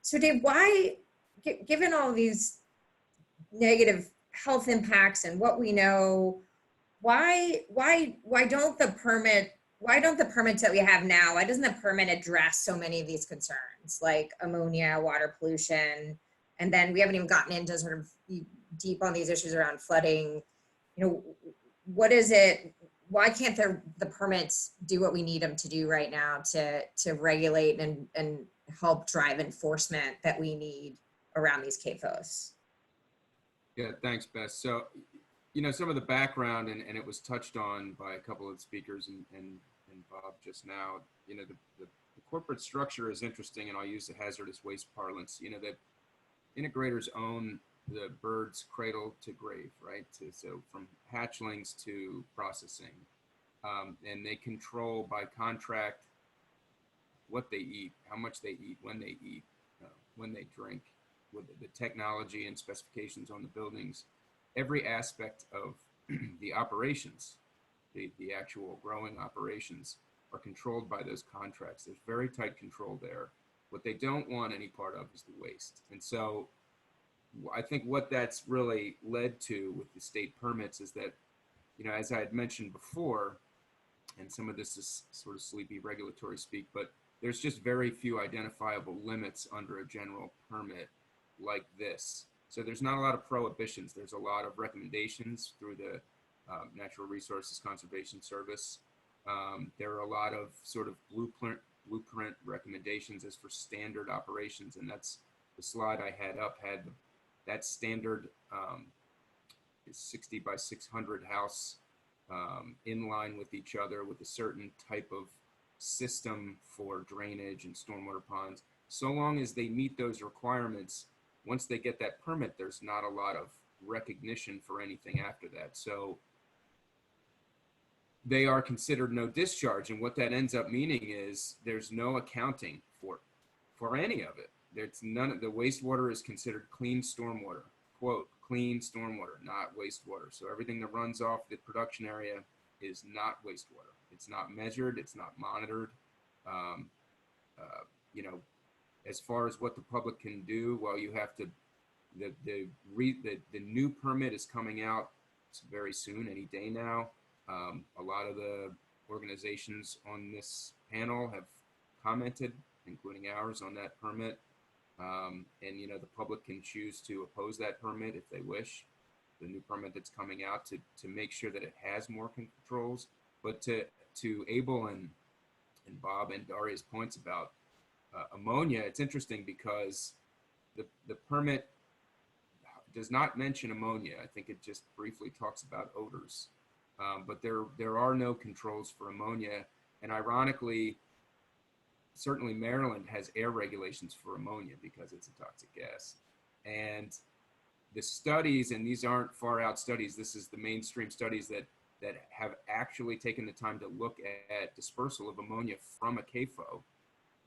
So Dave, why, given all these negative health impacts and what we know, why don't the permits that we have now, why doesn't the permit address so many of these concerns, like ammonia, water pollution, and then we haven't even gotten into sort of deep on these issues around flooding? What is it? Why can't the permits do what we need them to do right now to regulate and help drive enforcement that we need around these CAFOs? Yeah, thanks, Bess. So, some of the background, and it was touched on by a couple of speakers and Bob just now, the corporate structure is interesting, and I'll use the hazardous waste parlance. The integrators own the bird's cradle to grave, right? So from hatchlings to processing. And they control by contract what they eat, how much they eat, when they drink, with the technology and specifications on the buildings. Every aspect of the operations, the actual growing operations, are controlled by those contracts. There's very tight control there. What they don't want any part of is the waste. And so I think what that's really led to with the state permits is that, as I had mentioned before, and some of this is sort of sleepy regulatory speak, but there's just very few identifiable limits under a general permit like this. So there's not a lot of prohibitions. There's a lot of recommendations through the Natural Resources Conservation Service. There are a lot of sort of blueprint recommendations as for standard operations, and that's the slide I had up had that standard is 60 by 600 house in line with each other with a certain type of system for drainage and stormwater ponds. So long as they meet those requirements, once they get that permit, there's not a lot of recognition for anything after that. So they are considered no discharge, and what that ends up meaning is there's no accounting for any of it. There's none of the wastewater is considered clean stormwater, quote, clean stormwater, not wastewater. So everything that runs off the production area is not wastewater. It's not measured, it's not monitored. As far as what the public can do, well, you have to, the new permit is coming out very soon, any day now. A lot of the organizations on this panel have commented, including ours, on that permit. And the public can choose to oppose that permit if they wish, the new permit that's coming out, to make sure that it has more controls. But to Abel and Bob and Darya's points about ammonia, it's interesting because the permit does not mention ammonia. I think it just briefly talks about odors. But there are no controls for ammonia. And ironically, certainly Maryland has air regulations for ammonia because it's a toxic gas. And the studies, and these aren't far out studies, this is the mainstream studies that have actually taken the time to look at dispersal of ammonia from a CAFO.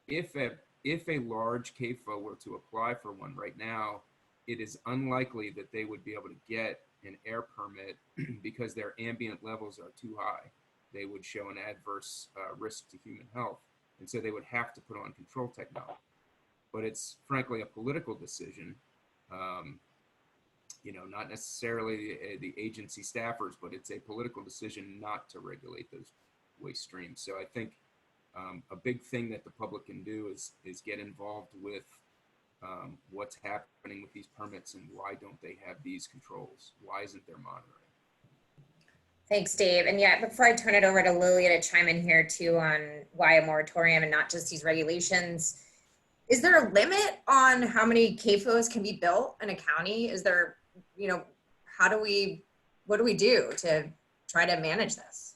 If a large CAFO were to apply for one right now, it is unlikely that they would be able to get an air permit because their ambient levels are too high. They would show an adverse risk to human health. And so they would have to put on control technology. But it's frankly a political decision, not necessarily the agency staffers, but it's a political decision not to regulate those waste streams. So I think a big thing that the public can do is get involved with what's happening with these permits and why don't they have these controls? Why isn't there monitoring? Thanks, Dave. And yeah, before I turn it over to Lily to chime in here too on why a moratorium and not just these regulations, is there a limit on how many CAFOs can be built in a county? Is there, what do we do to try to manage this?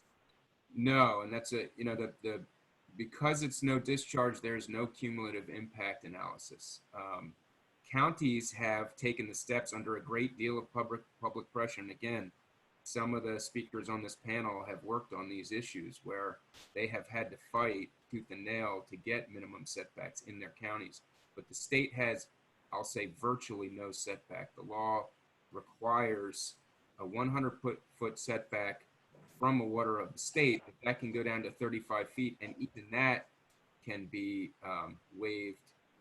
No, and that's because it's no discharge, there's no cumulative impact analysis. Counties have taken the steps under a great deal of public pressure. And again, some of the speakers on this panel have worked on these issues where they have had to fight tooth and nail to get minimum setbacks in their counties. But the state has, I'll say, virtually no setback. The law requires a 100-foot setback from a water of the state. That can go down to 35 feet, and even that can be waived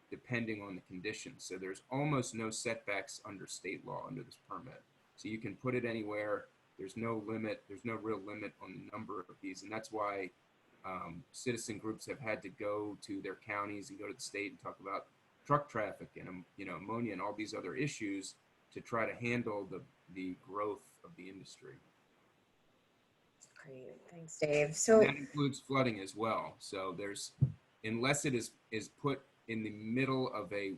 depending on the conditions. So there's almost no setbacks under state law under this permit. So you can put it anywhere. There's no limit. There's no real limit on the number of these. And that's why citizen groups have had to go to their counties and go to the state and talk about truck traffic and ammonia and all these other issues to try to handle the growth of the industry. Great, thanks, Dave. So and that includes flooding as well. So there's, unless it is put in the middle of a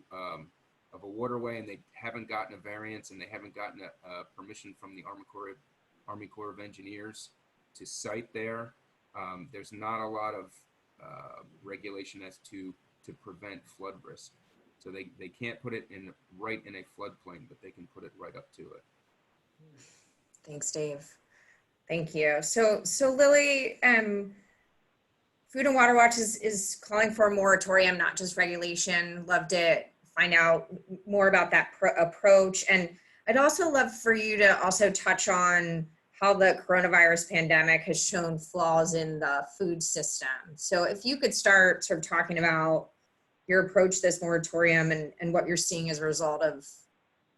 waterway and they haven't gotten a variance and they haven't gotten a permission from the Army Corps of Engineers to site there, there's not a lot of regulation as to prevent flood risk. So they can't put it right in a floodplain, but they can put it right up to it. Thanks, Dave. Thank you. So Lily, Food and Water Watch is calling for a moratorium, not just regulation. Love to find out more about that approach. And I'd also love for you to also touch on how the coronavirus pandemic has shown flaws in the food system. So if you could start sort of talking about your approach to this moratorium and what you're seeing as a result of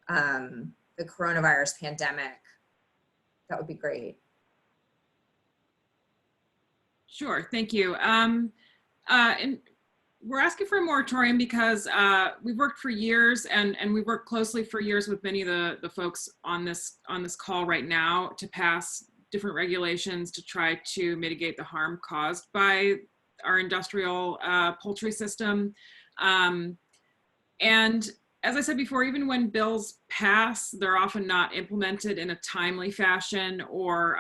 the coronavirus pandemic, that would be great. Sure, thank you. And we're asking for a moratorium because we've worked for years and we've worked closely for years with many of the folks on this call right now to pass different regulations to try to mitigate the harm caused by our industrial poultry system. And as I said before, even when bills pass, they're often not implemented in a timely fashion or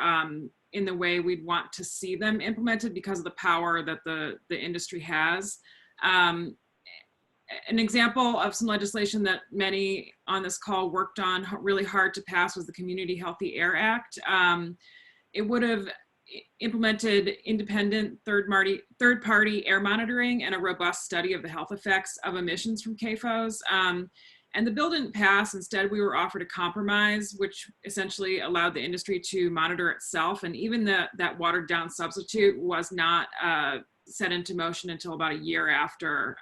in the way we'd want to see them implemented because of the power that the industry has. An example of some legislation that many on this call worked on really hard to pass was the Community Healthy Air Act. It would have implemented independent third-party air monitoring and a robust study of the health effects of emissions from CAFOs. And the bill didn't pass. Instead, we were offered a compromise, which essentially allowed the industry to monitor itself. And even that watered down substitute was not set into motion until about a year after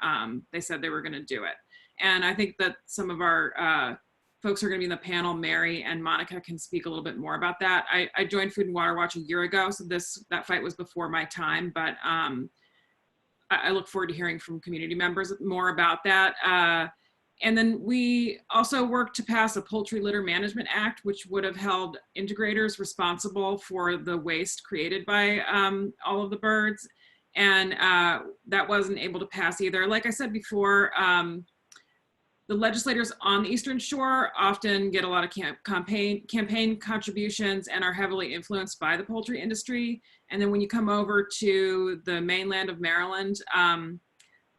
they said they were going to do it. And I think that some of our folks who are going to be in the panel, Mary and Monica, can speak a little bit more about that. I joined Food and Water Watch a year ago, so that fight was before my time, but I look forward to hearing from community members more about that. And then we also worked to pass a Poultry Litter Management Act, which would have held integrators responsible for the waste created by all of the birds. And that wasn't able to pass either. Like I said before, the legislators on the Eastern Shore often get a lot of campaign contributions and are heavily influenced by the poultry industry. And then when you come over to the mainland of Maryland, I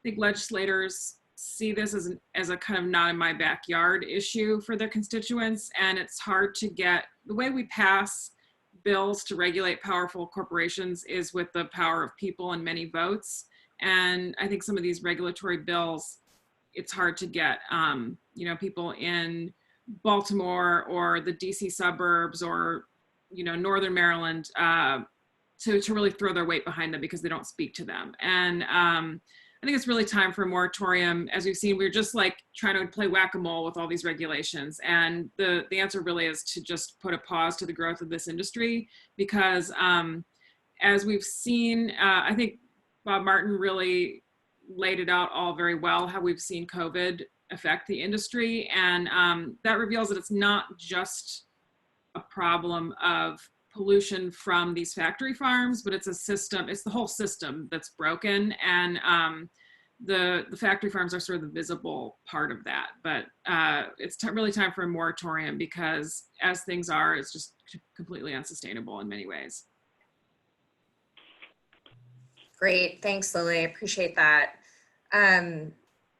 think legislators see this as a kind of not in my backyard issue for their constituents. And it's hard to get, the way we pass bills to regulate powerful corporations is with the power of people and many votes. And I think some of these regulatory bills, it's hard to get, people in Baltimore or the DC suburbs or, Northern Maryland to really throw their weight behind them because they don't speak to them. And I think it's really time for a moratorium. As we've seen, we're just like trying to play whack-a-mole with all these regulations. And the answer really is to just put a pause to the growth of this industry because as we've seen, I think Bob Martin really laid it out all very well, how we've seen COVID affect the industry. And that reveals that it's not just a problem of pollution from these factory farms, but it's a system, it's the whole system that's broken. And the factory farms are sort of the visible part of that. But it's really time for a moratorium because as things are, it's just completely unsustainable in many ways. Great, thanks Lily, appreciate that.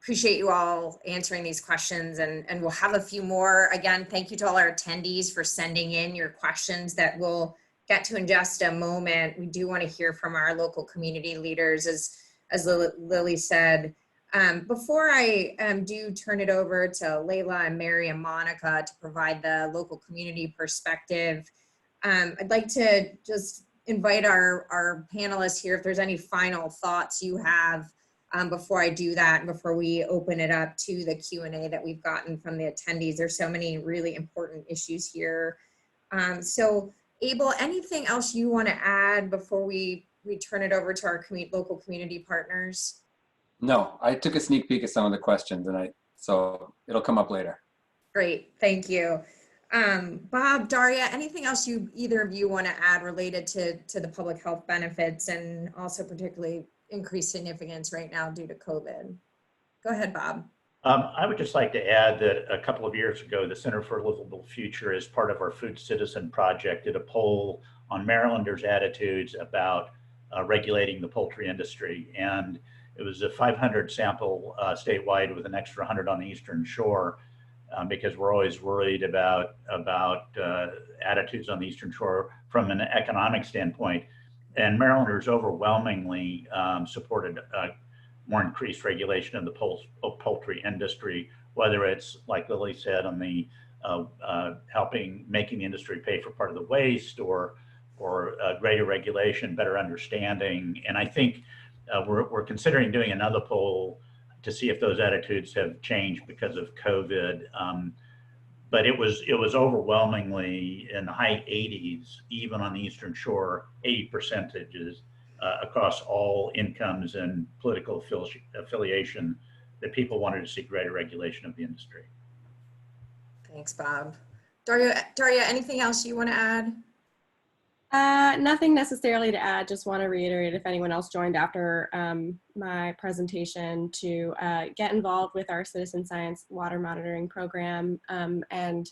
Appreciate you all answering these questions and we'll have a few more. Again, thank you to all our attendees for sending in your questions that we'll get to in just a moment. We do want to hear from our local community leaders as Lily said. Before I do turn it over to Layla and Mary and Monica to provide the local community perspective, I'd like to just invite our panelists here if there's any final thoughts you have before I do that and before we open it up to the Q&A that we've gotten from the attendees. There's so many really important issues here. So Abel, anything else you want to add before we turn it over to our local community partners? No, I took a sneak peek at some of the questions so it'll come up later. Great, thank you. Bob, Darya, anything else either of you want to add related to the public health benefits and also particularly increased significance right now due to COVID? Go ahead, Bob. I would just like to add that a couple of years ago, the Center for a Livable Future, as part of our Food Citizen Project, did a poll on Marylanders' attitudes about regulating the poultry industry. And it was a 500 sample statewide with an extra 100 on the Eastern Shore, because we're always worried about attitudes on the Eastern Shore from an economic standpoint. And Marylanders overwhelmingly supported more increased regulation of the poultry industry, whether it's, like Lily said, on the making the industry pay for part of the waste, or greater regulation, better understanding. And I think we're considering doing another poll to see if those attitudes have changed because of COVID. But it was overwhelmingly in the high 80s, even on the Eastern Shore, 80% across all incomes and political affiliation, that people wanted to see greater regulation of the industry. Thanks, Bob. Darya, anything else you want to add? Nothing necessarily to add, just want to reiterate, if anyone else joined after my presentation, to get involved with our citizen science water monitoring program, and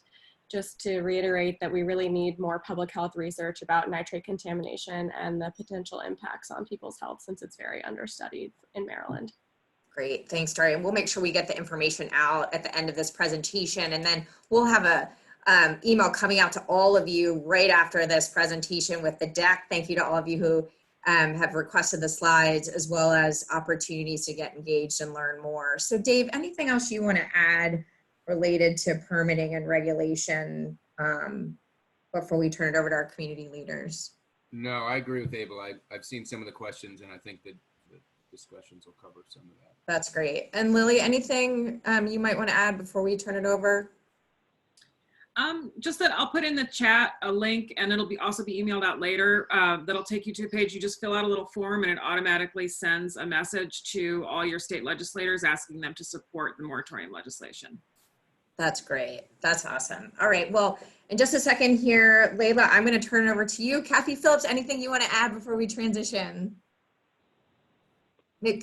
just to reiterate that we really need more public health research about nitrate contamination and the potential impacts on people's health, since it's very understudied in Maryland. Great, thanks, Darya. And we'll make sure we get the information out at the end of this presentation, and then we'll have a email coming out to all of you right after this presentation with the deck. Thank you to all of you who have requested the slides, as well as opportunities to get engaged and learn more. So Dave, anything else you want to add related to permitting and regulation before we turn it over to our community leaders? No, I agree with Abel. I've seen some of the questions, and I think that the discussions will cover some of that. That's great. And Lily, anything you might want to add before we turn it over? Just that I'll put in the chat a link, and it'll also be emailed out later. That'll take you to a page. You just fill out a little form, and it automatically sends a message to all your state legislators asking them to support the moratorium legislation. That's great. That's awesome. All right. Well, in just a second here, Layla, I'm going to turn it over to you. Kathy Phillips, anything you want to add before we transition?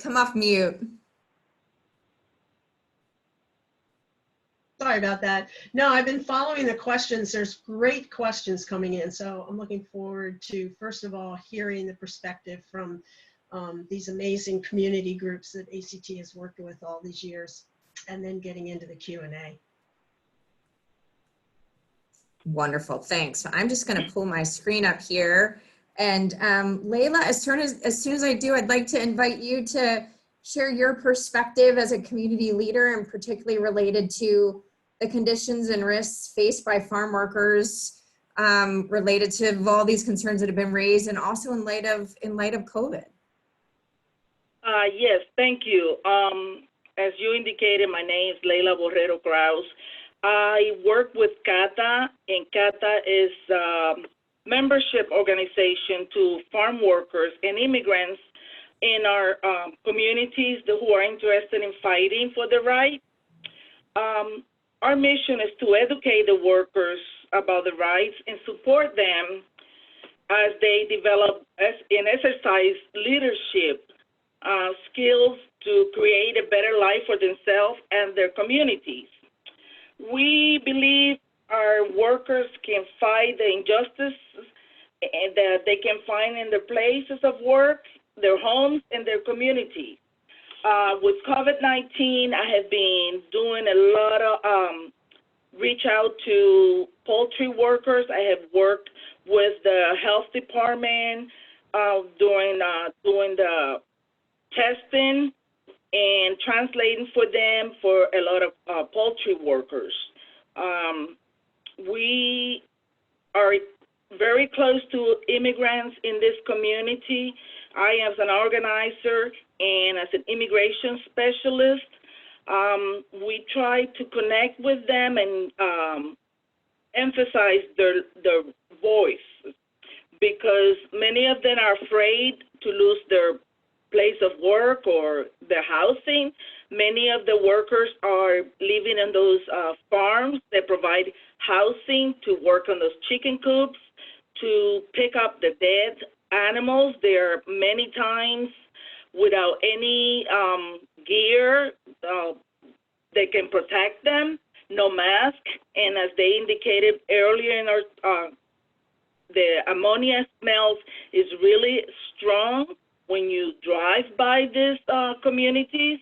Come off mute. Sorry about that. No, I've been following the questions. There's great questions coming in. So I'm looking forward to, first of all, hearing the perspective from these amazing community groups that ACT has worked with all these years, and then getting into the Q&A. Wonderful. Thanks. So I'm just going to pull my screen up here. And Layla, as soon as I do, I'd like to invite you to share your perspective as a community leader, and particularly related to the conditions and risks faced by farm workers related to all these concerns that have been raised, and also in light of COVID. Yes, thank you. As you indicated, my name is Layla Borrero Kraus. I work with CATA, and CATA is a membership organization to farm workers and immigrants in our communities who are interested in fighting for the right. Our mission is to educate the workers about the rights and support them as they develop and exercise leadership skills to create a better life for themselves and their communities. We believe our workers can fight the injustices that they can find in their places of work, their homes, and their communities. With COVID-19, I have been doing a lot of reach out to poultry workers. I have worked with the health department doing the testing and translating for them for a lot of poultry workers. We are very close to immigrants in this community. I, as an organizer and as an immigration specialist, we try to connect with them and emphasize their voice, because many of them are afraid to lose their place of work or their housing. Many of the workers are living in those farms that provide housing, to work on those chicken coops, to pick up the dead animals. They're many times without any gear that can protect them, no mask. And as they indicated earlier in our, the ammonia smells is really strong when you drive by these communities,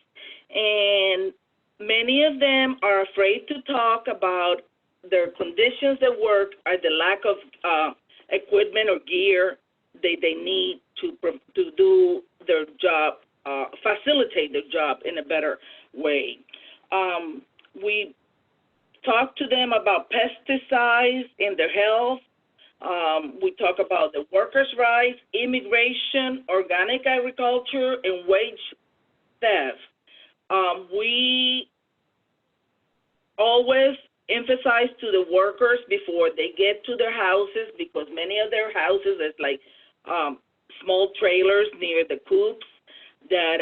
and many of them are afraid to talk about their conditions at work or the lack of equipment or gear they need to do their job, facilitate their job in a better way. We talk to them about pesticides and their health. We talk about the workers' rights, immigration, organic agriculture, and wage theft. We always emphasize to the workers before they get to their houses, because many of their houses is like small trailers near the coops, that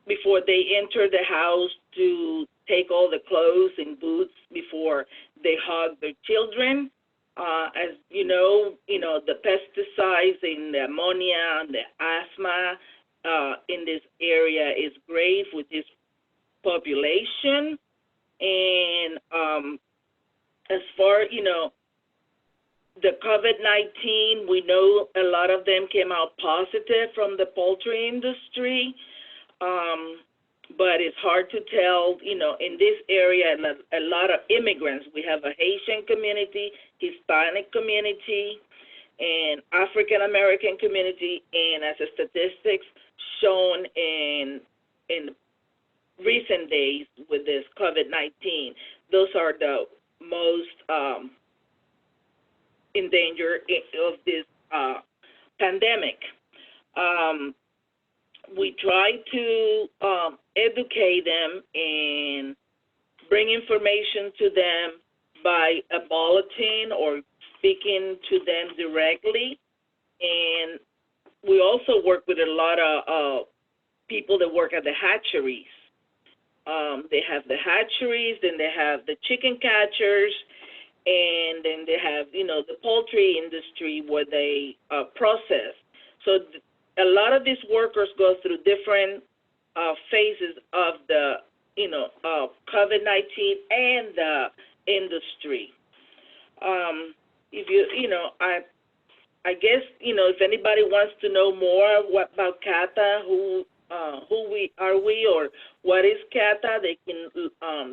before they enter the house to take all the clothes and boots before they hug their children. As you know, the pesticides and the ammonia and the asthma in this area is grave with this population. And as far, the COVID-19, we know a lot of them came out positive from the poultry industry. But it's hard to tell, in this area, a lot of immigrants. We have a Haitian community, Hispanic community, and African American community, and as a statistics shown in recent days with this COVID-19, those are the most in danger of this pandemic. We try to educate them and bring information to them by a bulletin or speaking to them directly. And we also work with a lot of people that work at the hatcheries. They have the hatcheries, then they have the chicken catchers, and then they have, the poultry industry where they process. So a lot of these workers go through different phases of the, COVID-19 and the industry. If I guess, if anybody wants to know more about CATA, who we or what is CATA, they can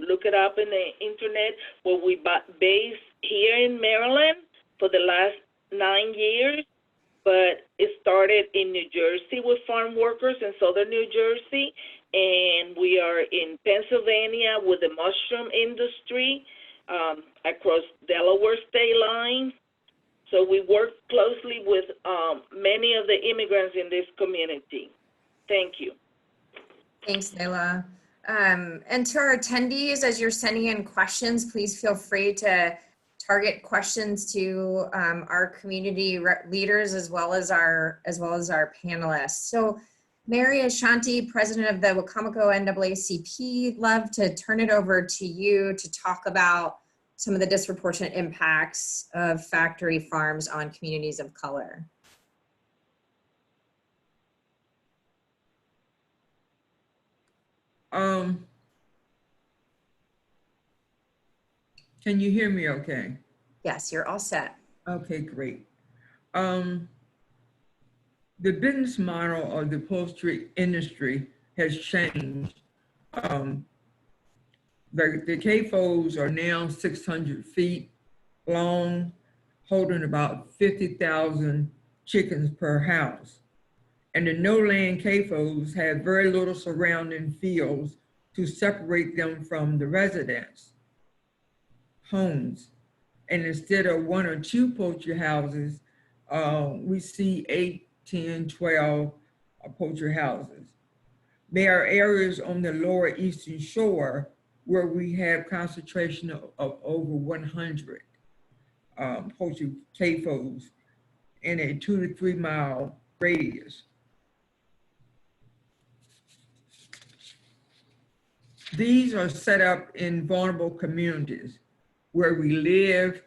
look it up in the internet. Where we base here in Maryland for the last 9 years. But it started in New Jersey with farm workers in southern New Jersey, and we are in Pennsylvania with the mushroom industry across Delaware state lines. So we work closely with many of the immigrants in this community. Thank you. Thanks, Leila. And to our attendees, as you're sending in questions, please feel free to target questions to our community leaders as well as our panelists. So Mary Ashanti, president of the Wacomico NAACP, love to turn it over to you to talk about some of the disproportionate impacts of factory farms on communities of color. Can you hear me okay? Yes, you're all set. Okay, great. The business model of the poultry industry has changed. The CAFOs are now 600 feet long, holding about 50,000 chickens per house. And the no-land CAFOs have very little surrounding fields to separate them from the residents' homes. And instead of 1 or 2 poultry houses, we see 8, 10, 12 poultry houses. There are areas on the lower eastern shore where we have concentration of over 100 poultry CAFOs in a 2 to 3 mile radius. These are set up in vulnerable communities where we live,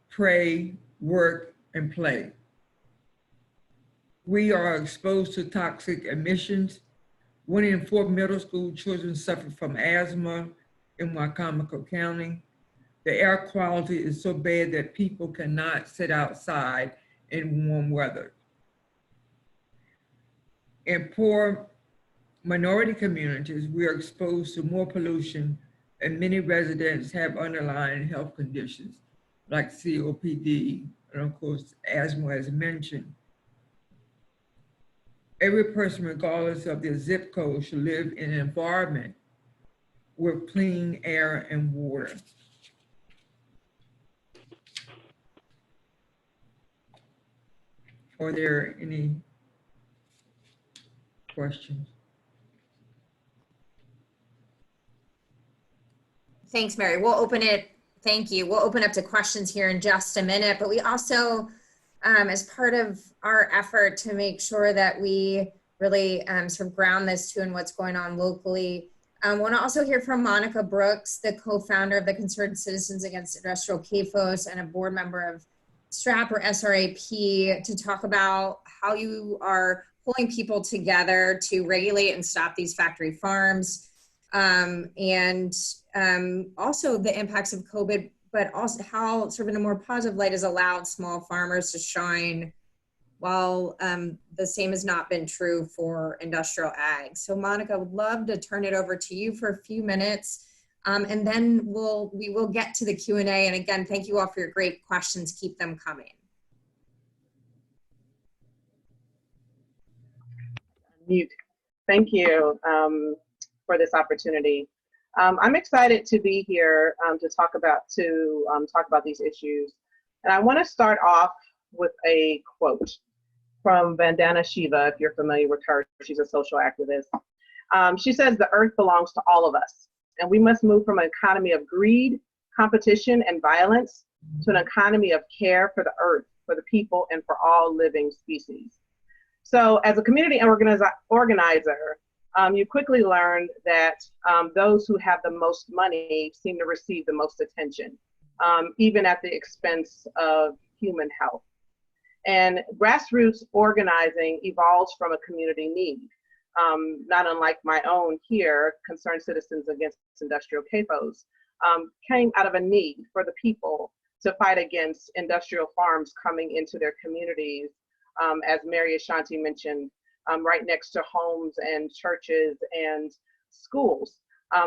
pray, work, and play. We are exposed to toxic emissions. 1 in 4 middle school children suffer from asthma in Wacomico County. The air quality is so bad that people cannot sit outside in warm weather. In poor minority communities, we are exposed to more pollution, and many residents have underlying health conditions like COPD, and of course, asthma as mentioned. Every person, regardless of their zip code, should live in an environment with clean air and water. Are there any questions? Thanks, Mary. We'll open it. Thank you. We'll open up to questions here in just a minute, but we also, as part of our effort to make sure that we really sort of ground this too in what's going on locally, I want to also hear from Monica Brooks, the co-founder of the Concerned Citizens Against Industrial CAFOs and a board member of STRAP or SRAP, to talk about how you are pulling people together to regulate and stop these factory farms, and also the impacts of COVID, but also how sort of in a more positive light has allowed small farmers to shine, while the same has not been true for industrial ag. So Monica, I would love to turn it over to you for a few minutes, and then we will get to the Q&A. And again, thank you all for your great questions. Keep them coming. Mute. Thank you for this opportunity. I'm excited to be here to talk about these issues, and I want to start off with a quote from Vandana Shiva. If you're familiar with her, she's a social activist. She says, "The earth belongs to all of us, and we must move from an economy of greed, competition, and violence to an economy of care for the earth, for the people, and for all living species." So as a community organizer, you quickly learn that those who have the most money seem to receive the most attention, even at the expense of human health. And grassroots organizing evolves from a community need. Not unlike my own here, Concerned Citizens Against Industrial CAFOs, came out of a need for the people to fight against industrial farms coming into their communities, as Mary Ashanti mentioned, right next to homes and churches and schools.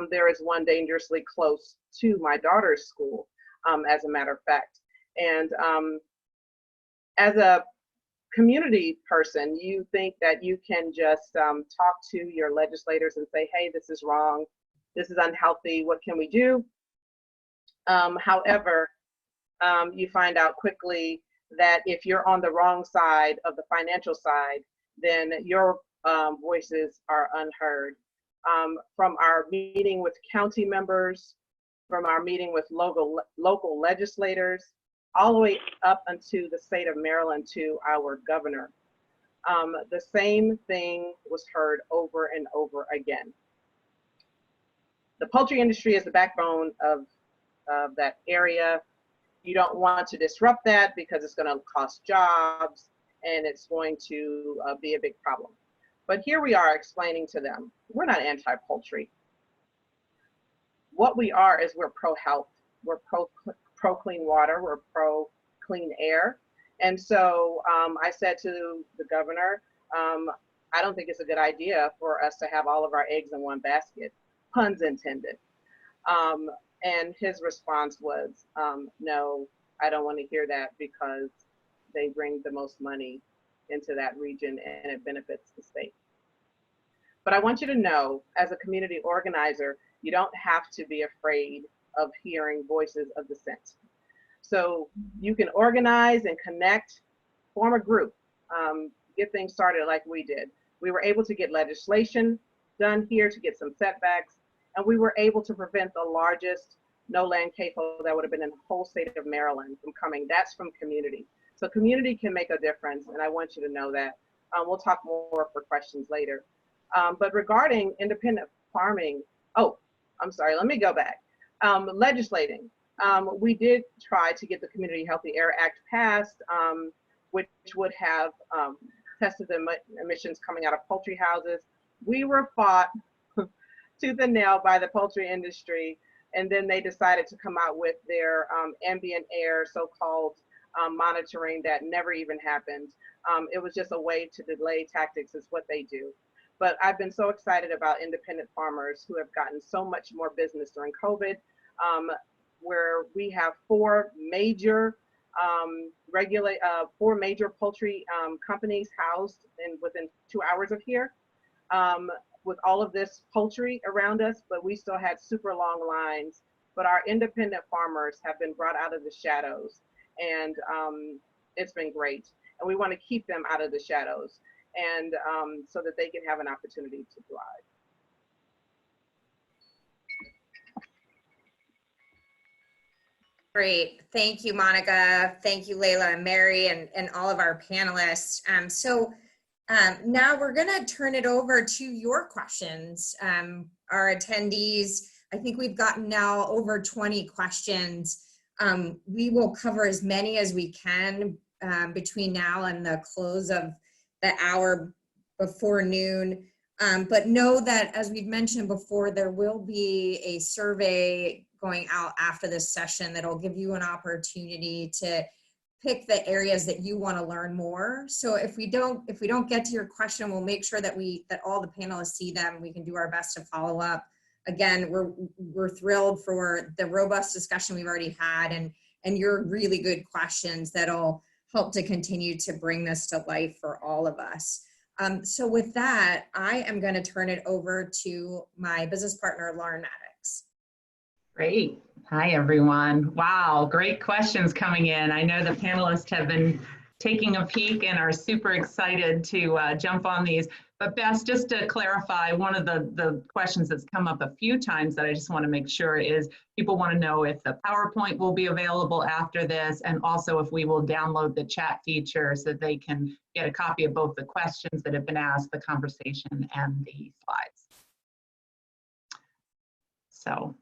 There is one dangerously close to my daughter's school, as a matter of fact. And as a community person, you think that you can just talk to your legislators and say, hey, this is wrong, this is unhealthy, what can we do? However, you find out quickly that if you're on the wrong side of the financial side, then your voices are unheard. From our meeting with county members, from our meeting with local legislators, all the way up into the state of Maryland to our governor, the same thing was heard over and over again. The poultry industry is the backbone of that area. You don't want to disrupt that because it's going to cost jobs and it's going to be a big problem. But here we are explaining to them, we're not anti-poultry. What we are is we're pro-health, we're pro-clean water, we're pro-clean air. And so I said to the governor, I don't think it's a good idea for us to have all of our eggs in one basket, puns intended. And his response was, no, I don't want to hear that because they bring the most money into that region and it benefits the state. But I want you to know, as a community organizer, you don't have to be afraid of hearing voices of dissent. So you can organize and connect, form a group, get things started like we did. We were able to get legislation done here to get some setbacks, and we were able to prevent the largest no-land CAFO that would have been in the whole state of Maryland from coming. That's from community. So community can make a difference, and I want you to know that. We'll talk more for questions later. But regarding independent farming, oh, I'm sorry, let me go back. Legislating, we did try to get the Community Healthy Air Act passed, which would have tested the emissions coming out of poultry houses. We were fought tooth and nail by the poultry industry, and then they decided to come out with their ambient air, so-called monitoring that never even happened. It was just a way to delay tactics is what they do. But I've been so excited about independent farmers who have gotten so much more business during COVID, where we have four major poultry companies housed within 2 hours of here, with all of this poultry around us, but we still had super long lines. But our independent farmers have been brought out of the shadows, and it's been great. And we want to keep them out of the shadows, and so that they can have an opportunity to thrive. Great. Thank you, Monica. Thank you, Layla and Mary, and all of our panelists. Now we're going to turn it over to your questions. Our attendees, I think we've gotten now over 20 questions. We will cover as many as we can between now and the close of the hour before noon. But know that, as we've mentioned before, there will be a survey going out after this session that'll give you an opportunity to pick the areas that you want to learn more. So if we don't get to your question, we'll make sure that all the panelists see them. We can do our best to follow up. Again, we're thrilled for the robust discussion we've already had, and your really good questions that'll help to continue to bring this to life for all of us. So with that, I am going to turn it over to my business partner, Lauren Maddox. Great. Hi, everyone. Wow, great questions coming in. I know the panelists have been taking a peek and are super excited to jump on these. But Bess, just to clarify, one of the questions that's come up a few times that I just want to make sure is people want to know if the PowerPoint will be available after this, and also if we will download the chat feature so that they can get a copy of both the questions that have been asked, the conversation, and the slides. So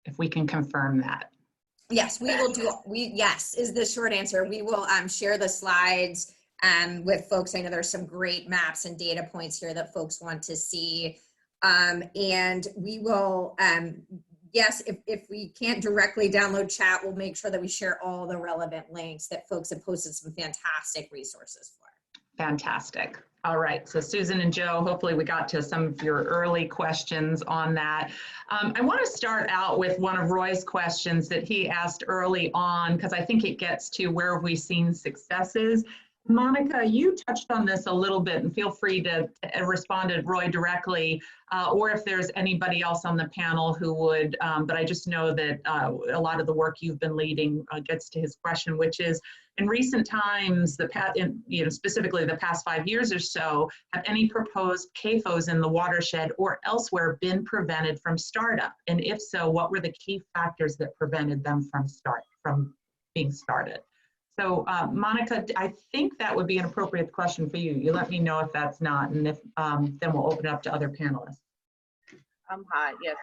if we can confirm that. Yes, we will do. Yes is the short answer. We will share the slides with folks. I know there's some great maps and data points here that folks want to see. And we will, yes, if we can't directly download chat, we'll make sure that we share all the relevant links that folks have posted some fantastic resources for. Fantastic. All right, so Susan and Joe, hopefully we got to some of your early questions on that. I want to start out with one of Roy's questions that he asked early on, because I think it gets to where have we seen successes. Monica, you touched on this a little bit, and feel free to respond to Roy directly, or if there's anybody else on the panel who would, but I just know that a lot of the work you've been leading gets to his question, which is, in recent times, specifically the past 5 years or so, have any proposed CAFOs in the watershed or elsewhere been prevented from startup? And if so, what were the key factors that prevented them from being started? So Monica, I think that would be an appropriate question for you. You let me know if that's not, and if then we'll open it up to other panelists. Hi, yes.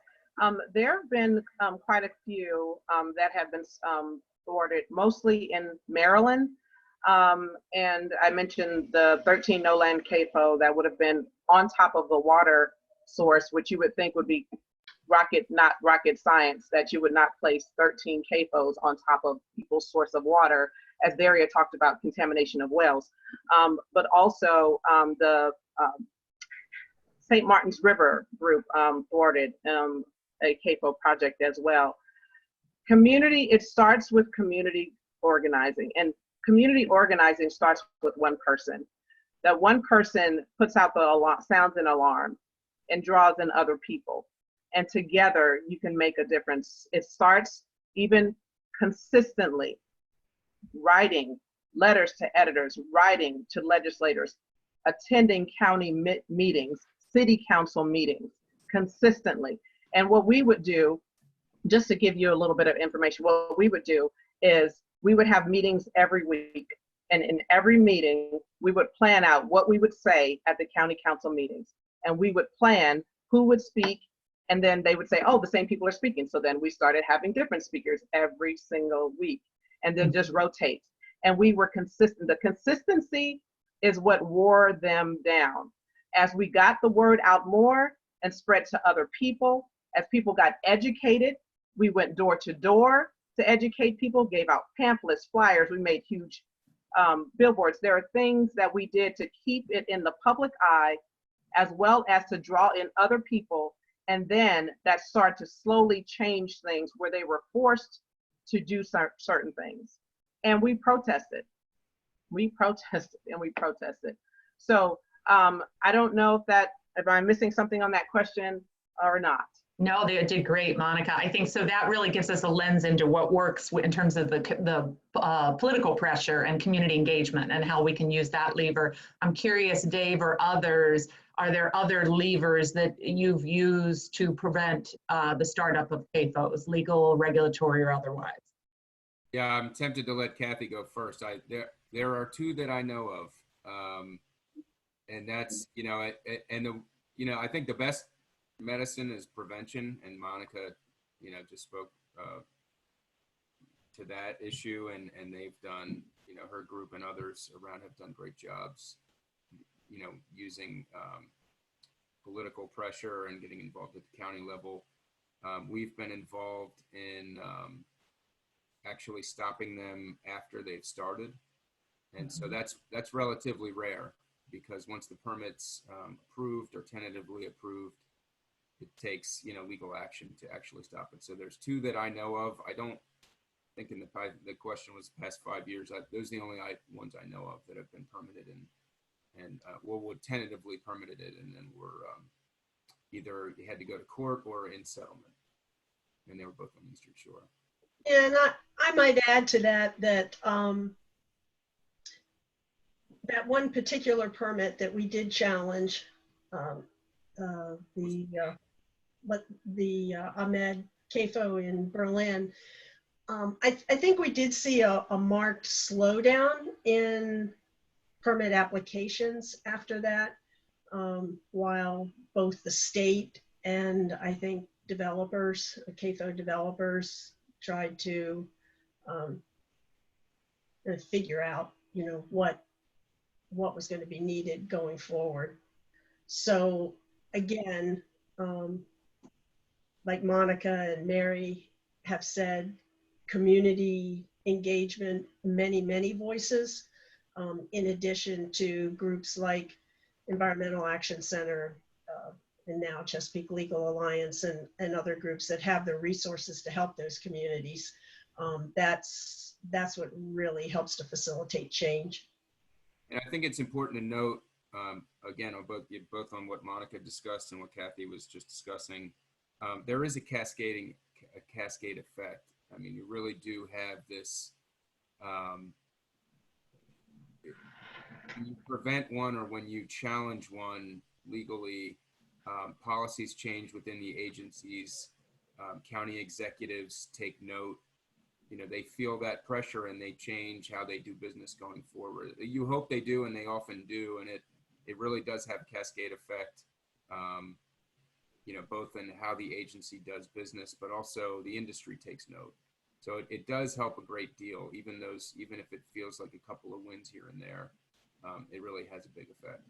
There have been quite a few that have been thwarted, mostly in Maryland. And I mentioned the 13 no-land CAFO that would have been on top of the water source, which you would think would be not rocket science, that you would not place 13 CAFOs on top of people's source of water, as Darya talked about contamination of wells. But also the St. Martin's River group thwarted a CAFO project as well. It starts with community organizing, and community organizing starts with one person. That one person puts out the alarm, sounds an alarm, and draws in other people. And together you can make a difference. It starts even consistently writing letters to editors, writing to legislators, attending county meetings, city council meetings consistently. And what we would do, just to give you a little bit of information, what we would do is we would have meetings every week. And in every meeting, we would plan out what we would say at the county council meetings. And we would plan who would speak. And then they would say, oh, the same people are speaking. So then we started having different speakers every single week, and then just rotate. And we were consistent. The consistency is what wore them down. As we got the word out more and spread to other people, as people got educated, we went door to door to educate people, gave out pamphlets, flyers. We made huge billboards. There are things that we did to keep it in the public eye, as well as to draw in other people, and then that started to slowly change things where they were forced to do certain things. And we protested. We protested and we protested. So I don't know if I'm missing something on that question or not. No, they did great, Monica. I think so. That really gives us a lens into what works in terms of the political pressure and community engagement and how we can use that lever. I'm curious, Dave or others, are there other levers that you've used to prevent the startup of CAFOs, legal, regulatory, or otherwise? Yeah, I'm tempted to let Kathy go first. There are two that I know of, and that's I think the best medicine is prevention, and Monica, just spoke to that issue, and they've done, her group and others around have done great jobs, using political pressure and getting involved at the county level. We've been involved in actually stopping them after they've started, and so that's relatively rare, because once the permit's approved or tentatively approved, it takes legal action to actually stop it. So there's two that I know of. I don't think the question was the past 5 years. Those are the only ones I know of that have been permitted and would tentatively permitted it, and then were either you had to go to court or in settlement, and they were both on the Eastern Shore. And I might add to that that one particular permit that we did challenge, the Ahmed CAFO in Berlin, I think we did see a marked slowdown in permit applications after that, while both the state and I think developers, CAFO developers, tried to figure out, what was going to be needed going forward. So again, like Monica and Mary have said, community engagement, many voices, in addition to groups like Environmental Action Center, and now Chesapeake Legal Alliance, and other groups that have the resources to help those communities. That's what really helps to facilitate change. And I think it's important to note, again, both on what Monica discussed and what Kathy was just discussing, there is a cascade effect. I mean, you really do have this, when you prevent one or when you challenge one legally, policies change within the agencies, county executives take note, they feel that pressure and they change how they do business going forward. You hope they do, and they often do, and it really does have a cascade effect, both in how the agency does business, but also the industry takes note. So it does help a great deal, even if it feels like a couple of wins here and there, it really has a big effect.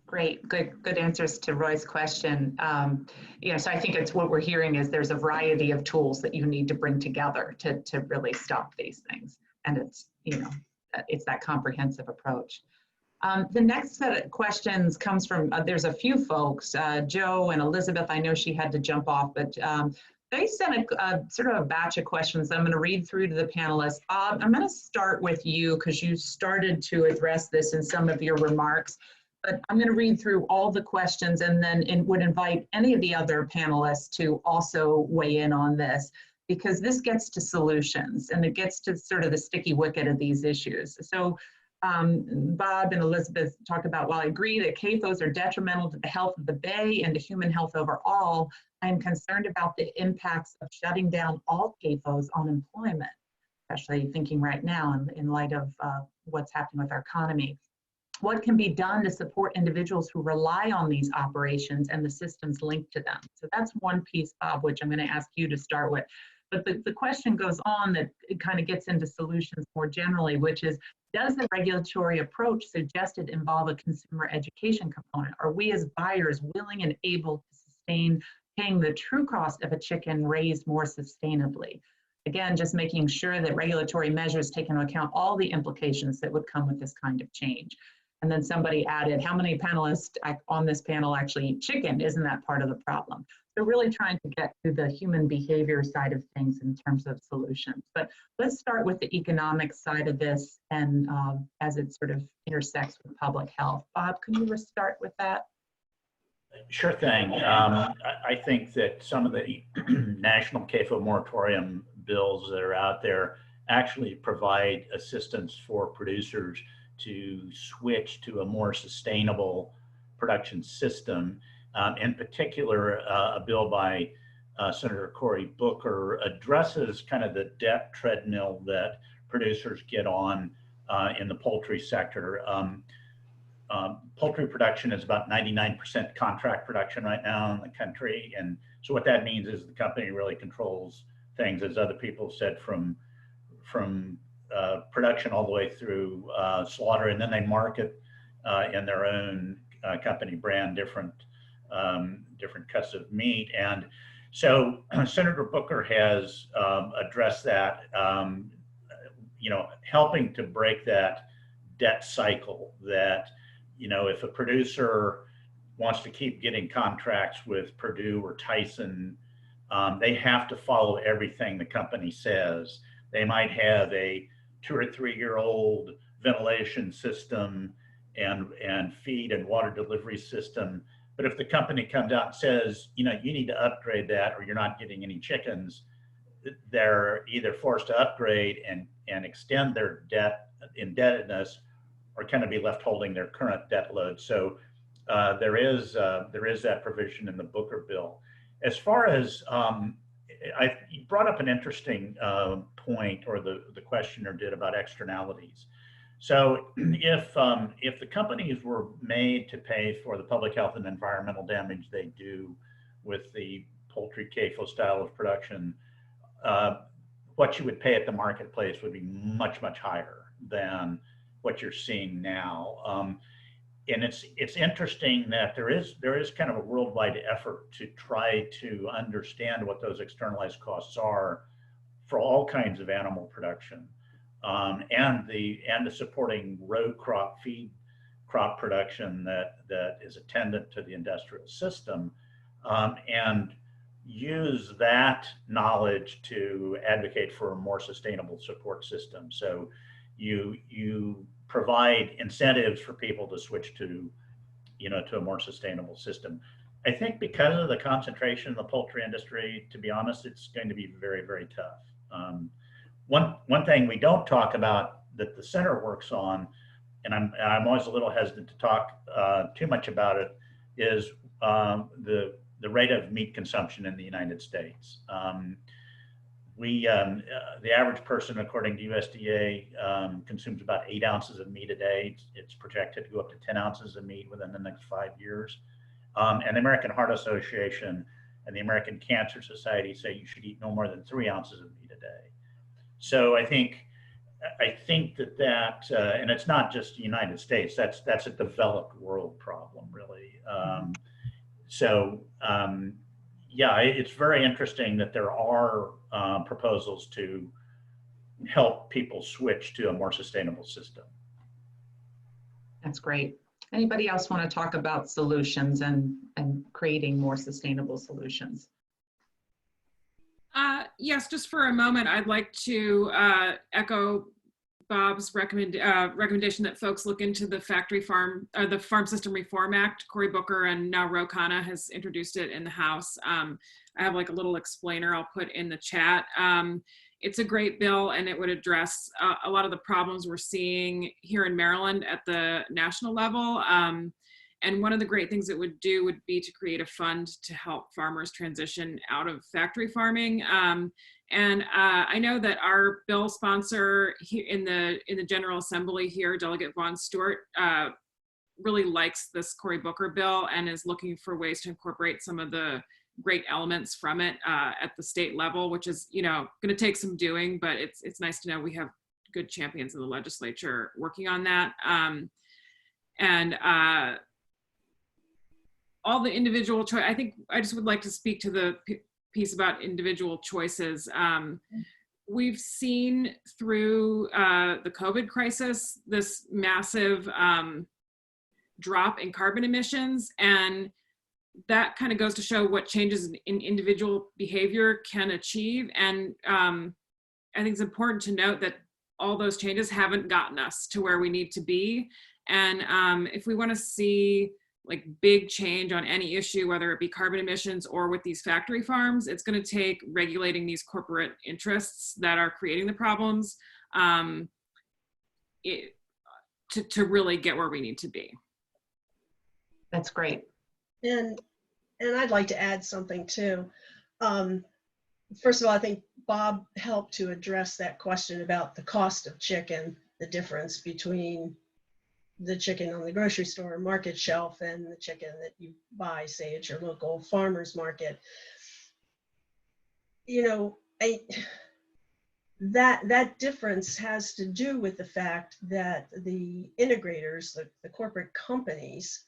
Great, good answers to Roy's question. So I think it's what we're hearing is there's a variety of tools that you need to bring together to really stop these things. And it's that comprehensive approach. The next set of questions comes from, there's a few folks, Joe and Elizabeth, I know she had to jump off, but they sent a sort of a batch of questions I'm going to read through to the panelists. Bob, I'm going to start with you because you started to address this in some of your remarks, but I'm going to read through all the questions and then would invite any of the other panelists to also weigh in on this, because this gets to solutions and it gets to sort of the sticky wicket of these issues. So Bob and Elizabeth talked about, while I agree that CAFOs are detrimental to the health of the Bay and to human health overall, I'm concerned about the impacts of shutting down all CAFOs on employment, especially thinking right now in light of what's happening with our economy. What can be done to support individuals who rely on these operations and the systems linked to them? So that's one piece, Bob, which I'm going to ask you to start with. But the question goes on that it kind of gets into solutions more generally, which is, does the regulatory approach suggested involve a consumer education component? Are we as buyers willing and able to sustain paying the true cost of a chicken raised more sustainably? again, just making sure that regulatory measures take into account all the implications that would come with this kind of change. And then somebody added, how many panelists on this panel actually eat chicken? Isn't that part of the problem? So really trying to get to the human behavior side of things in terms of solutions. But let's start with the economic side of this and as it sort of intersects with public health. Bob, can you start with that? Sure thing. I think that some of the national CAFO moratorium bills that are out there actually provide assistance for producers to switch to a more sustainable production system. In particular, a bill by Senator Cory Booker addresses kind of the debt treadmill that producers get on in the poultry sector. Poultry production is about 99% contract production right now in the country. And so what that means is the company really controls things, as other people said, from production all the way through slaughter, and then they market in their own company brand different cuts of meat. And so Senator Booker has addressed that, helping to break that debt cycle that, if a producer wants to keep getting contracts with Purdue or Tyson, they have to follow everything the company says. They might have a 2 or 3 year old ventilation system and feed and water delivery system. But if the company comes out and says, you need to upgrade that or you're not getting any chickens, they're either forced to upgrade and extend their indebtedness or kind of be left holding their current debt load. So there is that provision in the Booker bill. As far as, you brought up an interesting point, or the questioner did, about externalities. So if the companies were made to pay for the public health and environmental damage they do with the poultry CAFO style of production, what you would pay at the marketplace would be much, much higher than what you're seeing now. And it's interesting that there is kind of a worldwide effort to try to understand what those externalized costs are for all kinds of animal production, and the supporting row crop, feed crop production that is attendant to the industrial system, and use that knowledge to advocate for a more sustainable support system. So you provide incentives for people to switch to a more sustainable system. I think because of the concentration in the poultry industry, to be honest, it's going to be very, very tough. One thing we don't talk about that the center works on, and I'm always a little hesitant to talk too much about it, is the rate of meat consumption in the United States. The average person, according to USDA, consumes about 8 ounces of meat a day. It's projected to go up to 10 ounces of meat within the next 5 years. And the American Heart Association and the American Cancer Society say you should eat no more than 3 ounces of meat a day. So I think that and it's not just the United States. That's a developed world problem, really. Yeah, it's very interesting that there are proposals to help people switch to a more sustainable system. That's great. Anybody else want to talk about solutions and creating more sustainable solutions? Yes, just for a moment, I'd like to echo Bob's recommendation that folks look into the the Farm System Reform Act. Cory Booker and now Ro Khanna has introduced it in the House. I have like a little explainer I'll put in the chat. It's a great bill, and it would address a lot of the problems we're seeing here in Maryland at the national level. And one of the great things it would do would be to create a fund to help farmers transition out of factory farming. And I know that our bill sponsor here in the General Assembly here, Delegate Vaughn Stewart, really likes this Cory Booker bill and is looking for ways to incorporate some of the great elements from it at the state level, which is going to take some doing, but it's nice to know we have good champions in the legislature working on that. All the individual I think I just would like to speak to the piece about individual choices. we've seen through the COVID crisis this massive drop in carbon emissions, and that kind of goes to show what changes in individual behavior can achieve. And I think it's important to note that all those changes haven't gotten us to where we need to be. And if we want to see like big change on any issue, whether it be carbon emissions or with these factory farms, it's going to take regulating these corporate interests that are creating the problems to really get where we need to be. That's great. And I'd like to add something too. First of all, I think Bob helped to address that question about the cost of chicken, the difference between the chicken on the grocery store market shelf and the chicken that you buy, say, at your local farmer's market. You know, that difference has to do with the fact that the integrators, the corporate companies,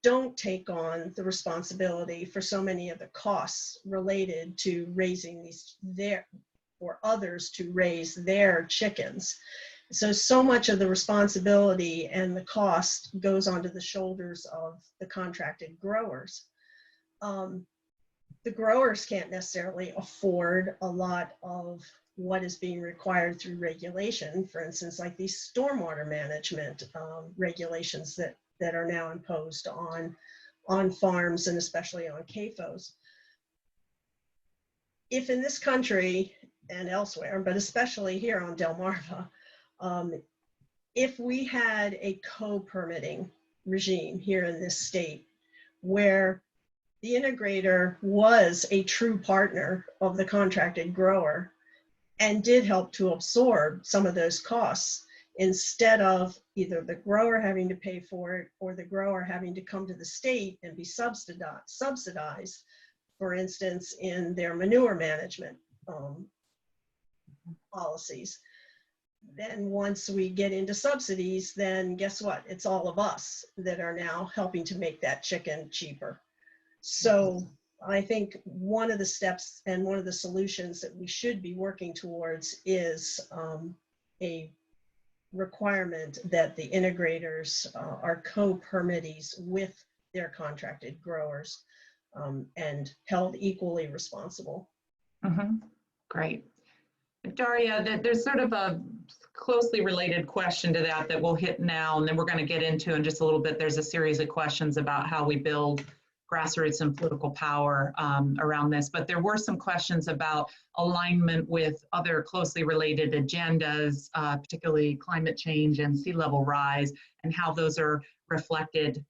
don't take on the responsibility for so many of the costs related to raising or others to raise their chickens. So much of the responsibility and the cost goes onto the shoulders of the contracted growers. The growers can't necessarily afford a lot of what is being required through regulation, for instance, like these stormwater management regulations that are now imposed on farms and especially on CAFOs. If in this country and elsewhere, but especially here on Delmarva, if we had a co-permitting regime here in this state where the integrator was a true partner of the contracted grower and did help to absorb some of those costs, instead of either the grower having to pay for it or the grower having to come to the state and be subsidized, for instance, in their manure management policies. Then once we get into subsidies, then guess what? It's all of us that are now helping to make that chicken cheaper. So I think one of the steps and one of the solutions that we should be working towards is a requirement that the integrators are co-permittees with their contracted growers and held equally responsible. Great. Darya, there's sort of a closely related question to that we'll hit now, and then we're going to get into in just a little bit. There's a series of questions about how we build grassroots and political power around this, but there were some questions about alignment with other closely related agendas, particularly climate change and sea level rise, and how those are reflected.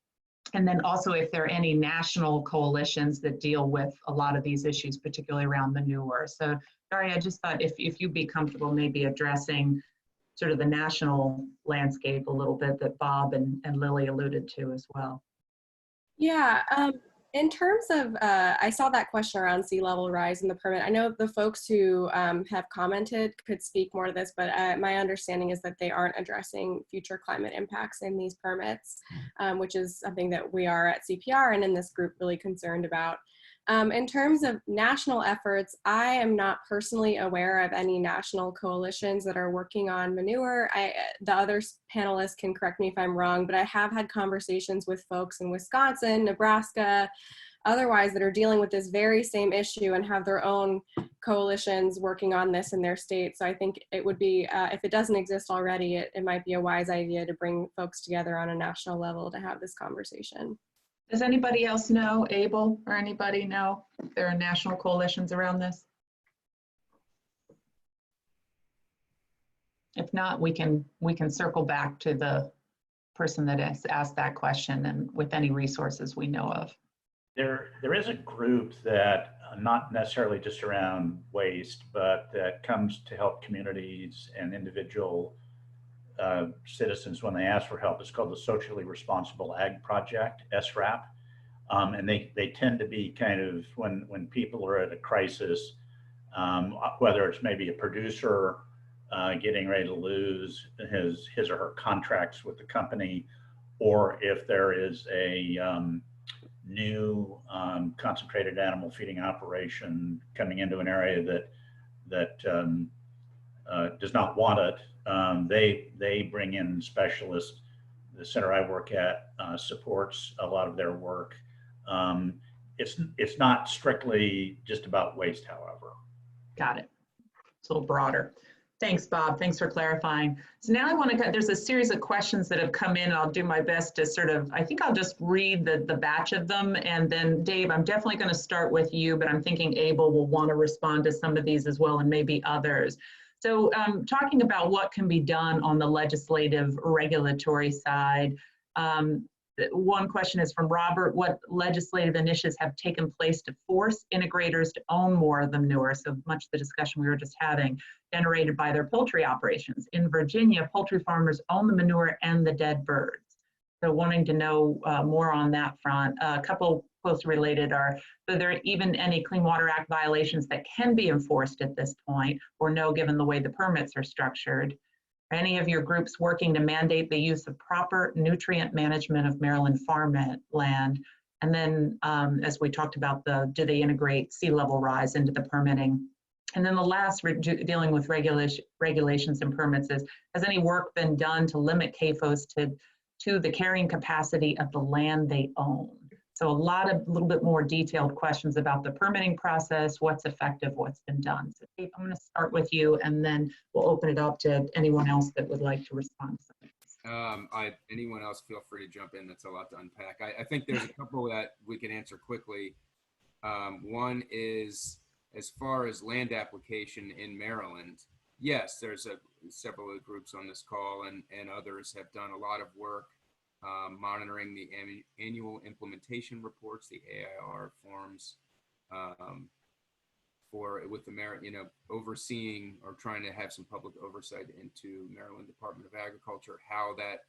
And then also if there are any national coalitions that deal with a lot of these issues, particularly around manure. So Darya, I just thought if you'd be comfortable maybe addressing sort of the national landscape a little bit that Bob and Lily alluded to as well. Yeah, in terms of, I saw that question around sea level rise and the permit. I know the folks who have commented could speak more to this, but my understanding is that they aren't addressing future climate impacts in these permits, which is something that we are at CPR and in this group really concerned about. In terms of national efforts, I am not personally aware of any national coalitions that are working on manure. The other panelists can correct me if I'm wrong, but I have had conversations with folks in Wisconsin, Nebraska, otherwise that are dealing with this very same issue and have their own coalitions working on this in their state. So I think it would be, if it doesn't exist already, it might be a wise idea to bring folks together on a national level to have this conversation. Does anybody else know, Abel, or anybody know if there are national coalitions around this? If not, we can circle back to the person that has asked that question and with any resources we know of. There is a group that, not necessarily just around waste, but that comes to help communities and individual citizens when they ask for help. It's called the Socially Responsible Ag Project, SRAP. And they tend to be kind of, when people are at a crisis, whether it's maybe a producer getting ready to lose his or her contracts with the company, or if there is a new concentrated animal feeding operation coming into an area that does not want it. They bring in specialists. The center I work at supports a lot of their work. It's not strictly just about waste, however. Got it. It's a little broader. Thanks, Bob. Thanks for clarifying. So now I want to, there's a series of questions that have come in. I'll do my best to sort of, I think I'll just read the batch of them. And then Dave, I'm definitely going to start with you, but I'm thinking Abel will want to respond to some of these as well, and maybe others. So talking about what can be done on the legislative regulatory side, one question is from Robert: what legislative initiatives have taken place to force integrators to own more of the manure? So much of the discussion we were just having, generated by their poultry operations. In Virginia, poultry farmers own the manure and the dead birds. So wanting to know more on that front. A couple close related are, are there even any Clean Water Act violations that can be enforced at this point, or no, given the way the permits are structured? Are any of your groups working to mandate the use of proper nutrient management of Maryland farmland? And then as we talked about, do they integrate sea level rise into the permitting? And then the last, dealing with regulations and permits, is, has any work been done to limit CAFOs to the carrying capacity of the land they own? So a little bit more detailed questions about the permitting process, what's effective, what's been done. So Dave, I'm going to start with you, and then we'll open it up to anyone else that would like to respond. Anyone else, feel free to jump in. That's a lot to unpack. I think there's a couple that we can answer quickly. One is, as far as land application in Maryland, yes, there's several of the groups on this call and others have done a lot of work monitoring the annual implementation reports, the AIR forms, with the overseeing or trying to have some public oversight into Maryland Department of Agriculture, how that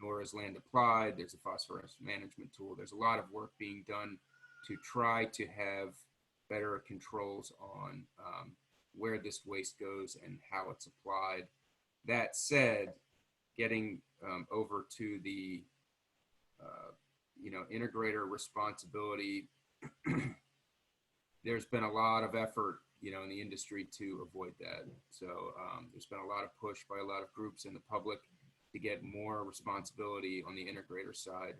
manure is land applied. There's a phosphorus management tool. There's a lot of work being done to try to have better controls on where this waste goes and how it's applied. That said, getting over to the integrator responsibility, there's been a lot of effort in the industry to avoid that. So there's been a lot of push by a lot of groups in the public to get more responsibility on the integrator side,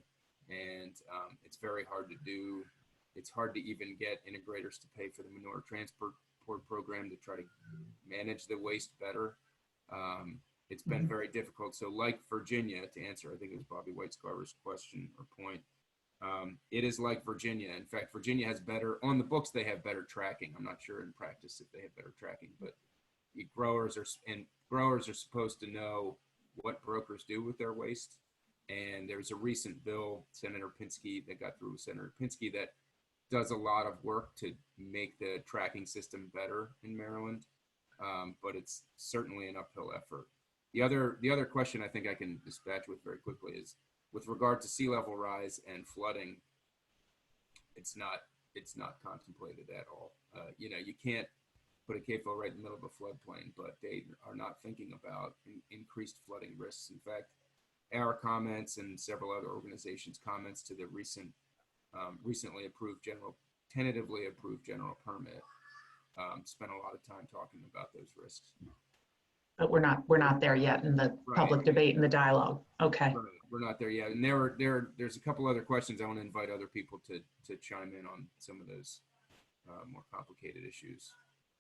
and it's very hard to do. It's hard to even get integrators to pay for the manure transport program to try to manage the waste better. It's been very difficult. So like Virginia, to answer, I think it was Bobby White-Scarver's question or point, it is like Virginia. In fact, Virginia has better, on the books, they have better tracking. I'm not sure in practice if they have better tracking, but growers are supposed to know what brokers do with their waste. And there's a recent bill, Senator Pinsky, that got through with Senator Pinsky, that does a lot of work to make the tracking system better in Maryland, but it's certainly an uphill effort. The other question I think I can dispatch with very quickly is with regard to sea level rise and flooding. It's not contemplated at all. You can't put a CAFO right in the middle of a floodplain, but they are not thinking about increased flooding risks. In fact, our comments and several other organizations' comments to the recently approved tentatively approved general permit spent a lot of time talking about those risks. But we're not there yet in the public debate and the dialogue. Okay. We're not there yet. And there's a couple other questions I want to invite other people to chime in on some of those more complicated issues.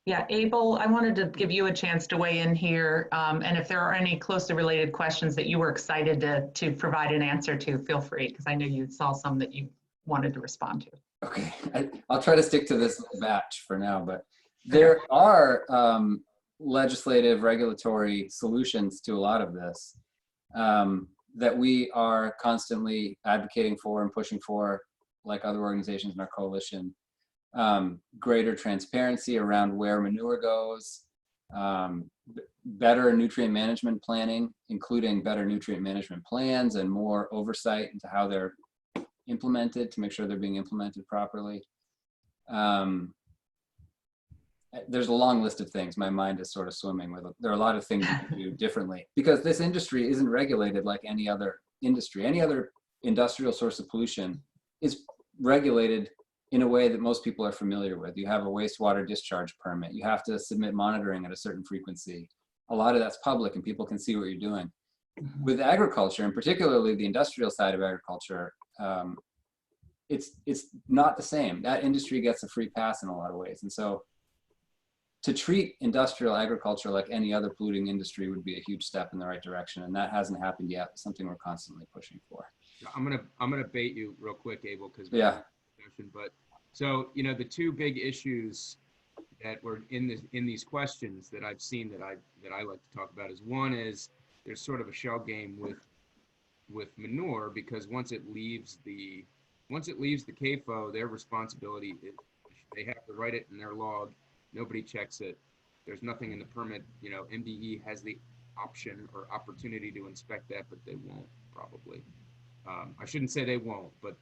Yeah, Abel, I wanted to give you a chance to weigh in here. And if there are any closely related questions that you were excited to provide an answer to, feel free, because I know you saw some that you wanted to respond to. Okay, I'll try to stick to this batch for now, but there are legislative regulatory solutions to a lot of this that we are constantly advocating for and pushing for, like other organizations in our coalition. Greater transparency around where manure goes, better nutrient management planning, including better nutrient management plans and more oversight into how they're implemented to make sure they're being implemented properly. There's a long list of things. My mind is sort of swimming with it. There are a lot of things you can do differently because this industry isn't regulated like any other industry. Any other industrial source of pollution is regulated in a way that most people are familiar with. You have a wastewater discharge permit. You have to submit monitoring at a certain frequency. a lot of that's public and people can see what you're doing. With agriculture, and particularly the industrial side of agriculture, it's not the same. That industry gets a free pass in a lot of ways. And so to treat industrial agriculture like any other polluting industry would be a huge step in the right direction. And that hasn't happened yet. It's something we're constantly pushing for. I'm gonna bait you real quick, Abel, because yeah. But so the two big issues that were in these questions that I've seen that I like to talk about is, one is there's sort of a shell game with manure, because once it leaves the CAFO, their responsibility is they have to write it in their log. Nobody checks it. There's nothing in the permit. MDE has the option or opportunity to inspect that, but they won't probably. I shouldn't say they won't, but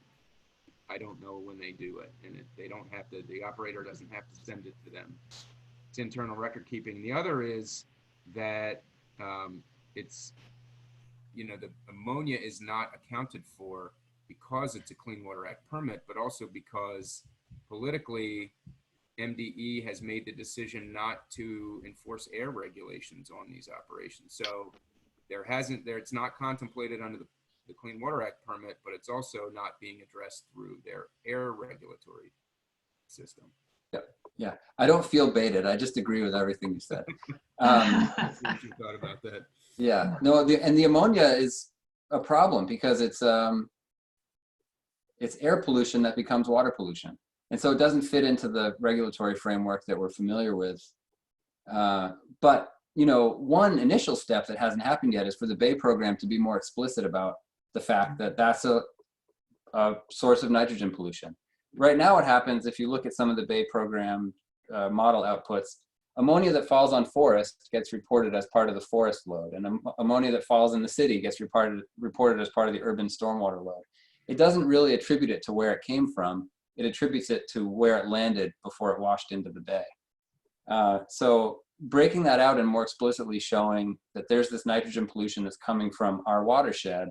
I don't know when they do it, and they don't have to. The operator doesn't have to send it to them. It's internal record keeping. The other is that it's the ammonia is not accounted for because it's a Clean Water Act permit, but also because politically MDE has made the decision not to enforce air regulations on these operations. So it's not contemplated under the Clean Water Act permit, but it's also not being addressed through their air regulatory system. Yeah. I don't feel baited. I just agree with everything you said. What you thought about that? Yeah. No. And the ammonia is a problem because it's air pollution that becomes water pollution, and so it doesn't fit into the regulatory framework that we're familiar with. But one initial step that hasn't happened yet is for the Bay program to be more explicit about the fact that that's a source of nitrogen pollution. Right now, what happens if you look at some of the Bay program model outputs, ammonia that falls on forest gets reported as part of the forest load, and ammonia that falls in the city gets reported as part of the urban stormwater load. It doesn't really attribute it to where it came from. It attributes it to where it landed before it washed into the bay. So breaking that out and more explicitly showing that there's this nitrogen pollution that's coming from our watershed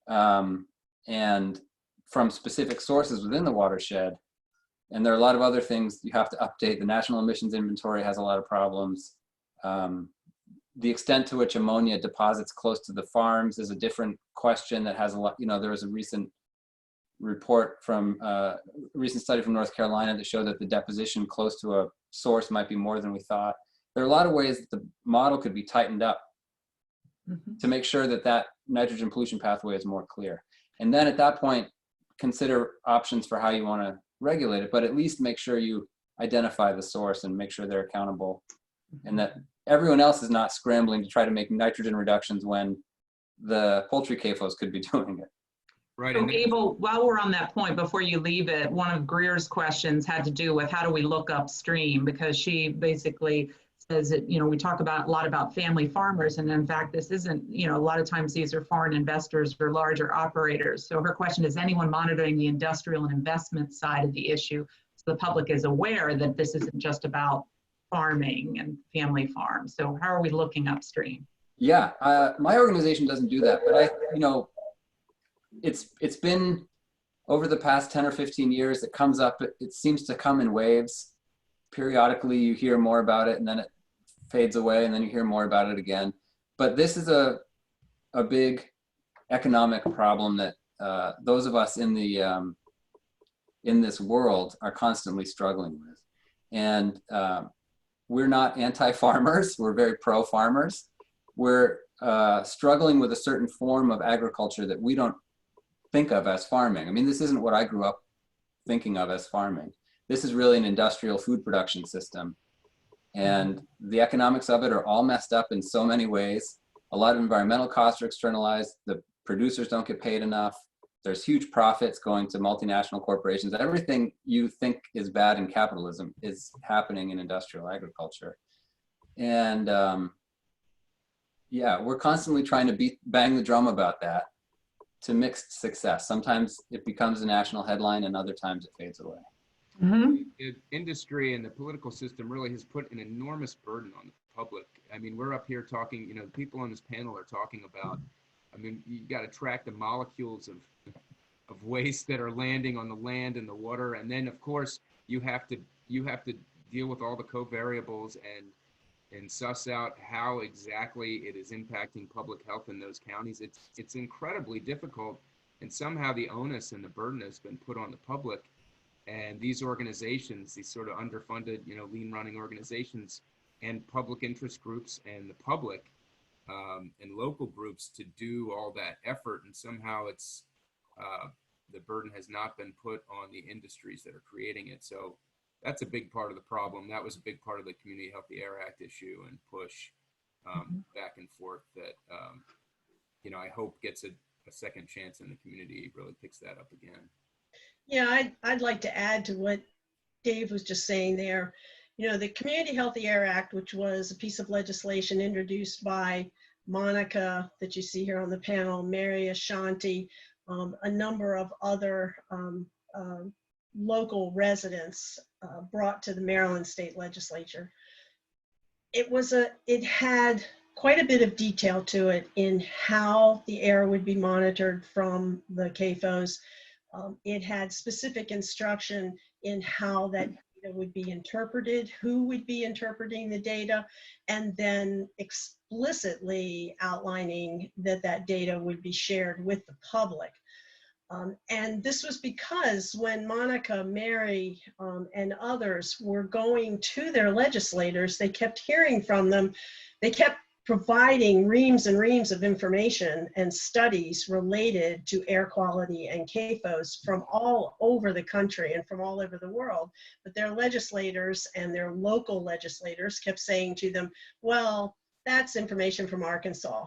and from specific sources within the watershed. And there are a lot of other things you have to update. The National Emissions Inventory has a lot of problems. The extent to which ammonia deposits close to the farms is a different question that has a lot, there was a recent report from a recent study from North Carolina that showed that the deposition close to a source might be more than we thought. There are a lot of ways that the model could be tightened up to make sure that that nitrogen pollution pathway is more clear. And then at that point, consider options for how you want to regulate it, but at least make sure you identify the source and make sure they're accountable, and that everyone else is not scrambling to try to make nitrogen reductions when the poultry CAFOs could be doing it. Right. So Abel, while we're on that point, before you leave it, one of Greer's questions had to do with how do we look upstream, because she basically says that, we talk a lot about family farmers, and in fact, this isn't, a lot of times these are foreign investors or larger operators. So her question is, anyone monitoring the industrial and investment side of the issue so the public is aware that this isn't just about farming and family farms? So how are we looking upstream? Yeah, my organization doesn't do that, but it's been over the past 10 or 15 years, it comes up, it seems to come in waves. Periodically you hear more about it and then it fades away and then you hear more about it again. But this is a big economic problem that those of us in this world are constantly struggling with. And we're not anti-farmers, we're very pro-farmers. We're struggling with a certain form of agriculture that we don't think of as farming. I mean, this isn't what I grew up thinking of as farming. This is really an industrial food production system. And the economics of it are all messed up in so many ways. A lot of environmental costs are externalized. The producers don't get paid enough. There's huge profits going to multinational corporations. Everything you think is bad in capitalism is happening in industrial agriculture. And yeah, we're constantly trying to bang the drum about that to mixed success. Sometimes it becomes a national headline and other times it fades away. The industry and the political system really has put an enormous burden on the public. I mean, we're up here talking, people on this panel are talking about, you got to track the molecules of waste that are landing on the land and the water. And then of course you have to deal with all the covariables and suss out how exactly it is impacting public health in those counties. It's incredibly difficult, and somehow the onus and the burden has been put on the public. And these organizations, these sort of underfunded, lean running organizations and public interest groups and the public and local groups to do all that effort. And somehow it's, the burden has not been put on the industries that are creating it. So that's a big part of the problem. That was a big part of the Community Healthy Air Act issue and push back and forth that, I hope gets a second chance and the community really picks that up again. Yeah, I'd like to add to what Dave was just saying there. The Community Healthy Air Act, which was a piece of legislation introduced by Monica that you see here on the panel, Mary Ashanti, a number of other local residents brought to the Maryland State Legislature. It had quite a bit of detail to it in how the air would be monitored from the CAFOs. It had specific instruction in how that data would be interpreted, who would be interpreting the data, and then explicitly outlining that data would be shared with the public. And this was because when Monica, Mary, and others were going to their legislators, they kept hearing from them. They kept providing reams and reams of information and studies related to air quality and CAFOs from all over the country and from all over the world. But their legislators and their local legislators kept saying to them, well, that's information from Arkansas.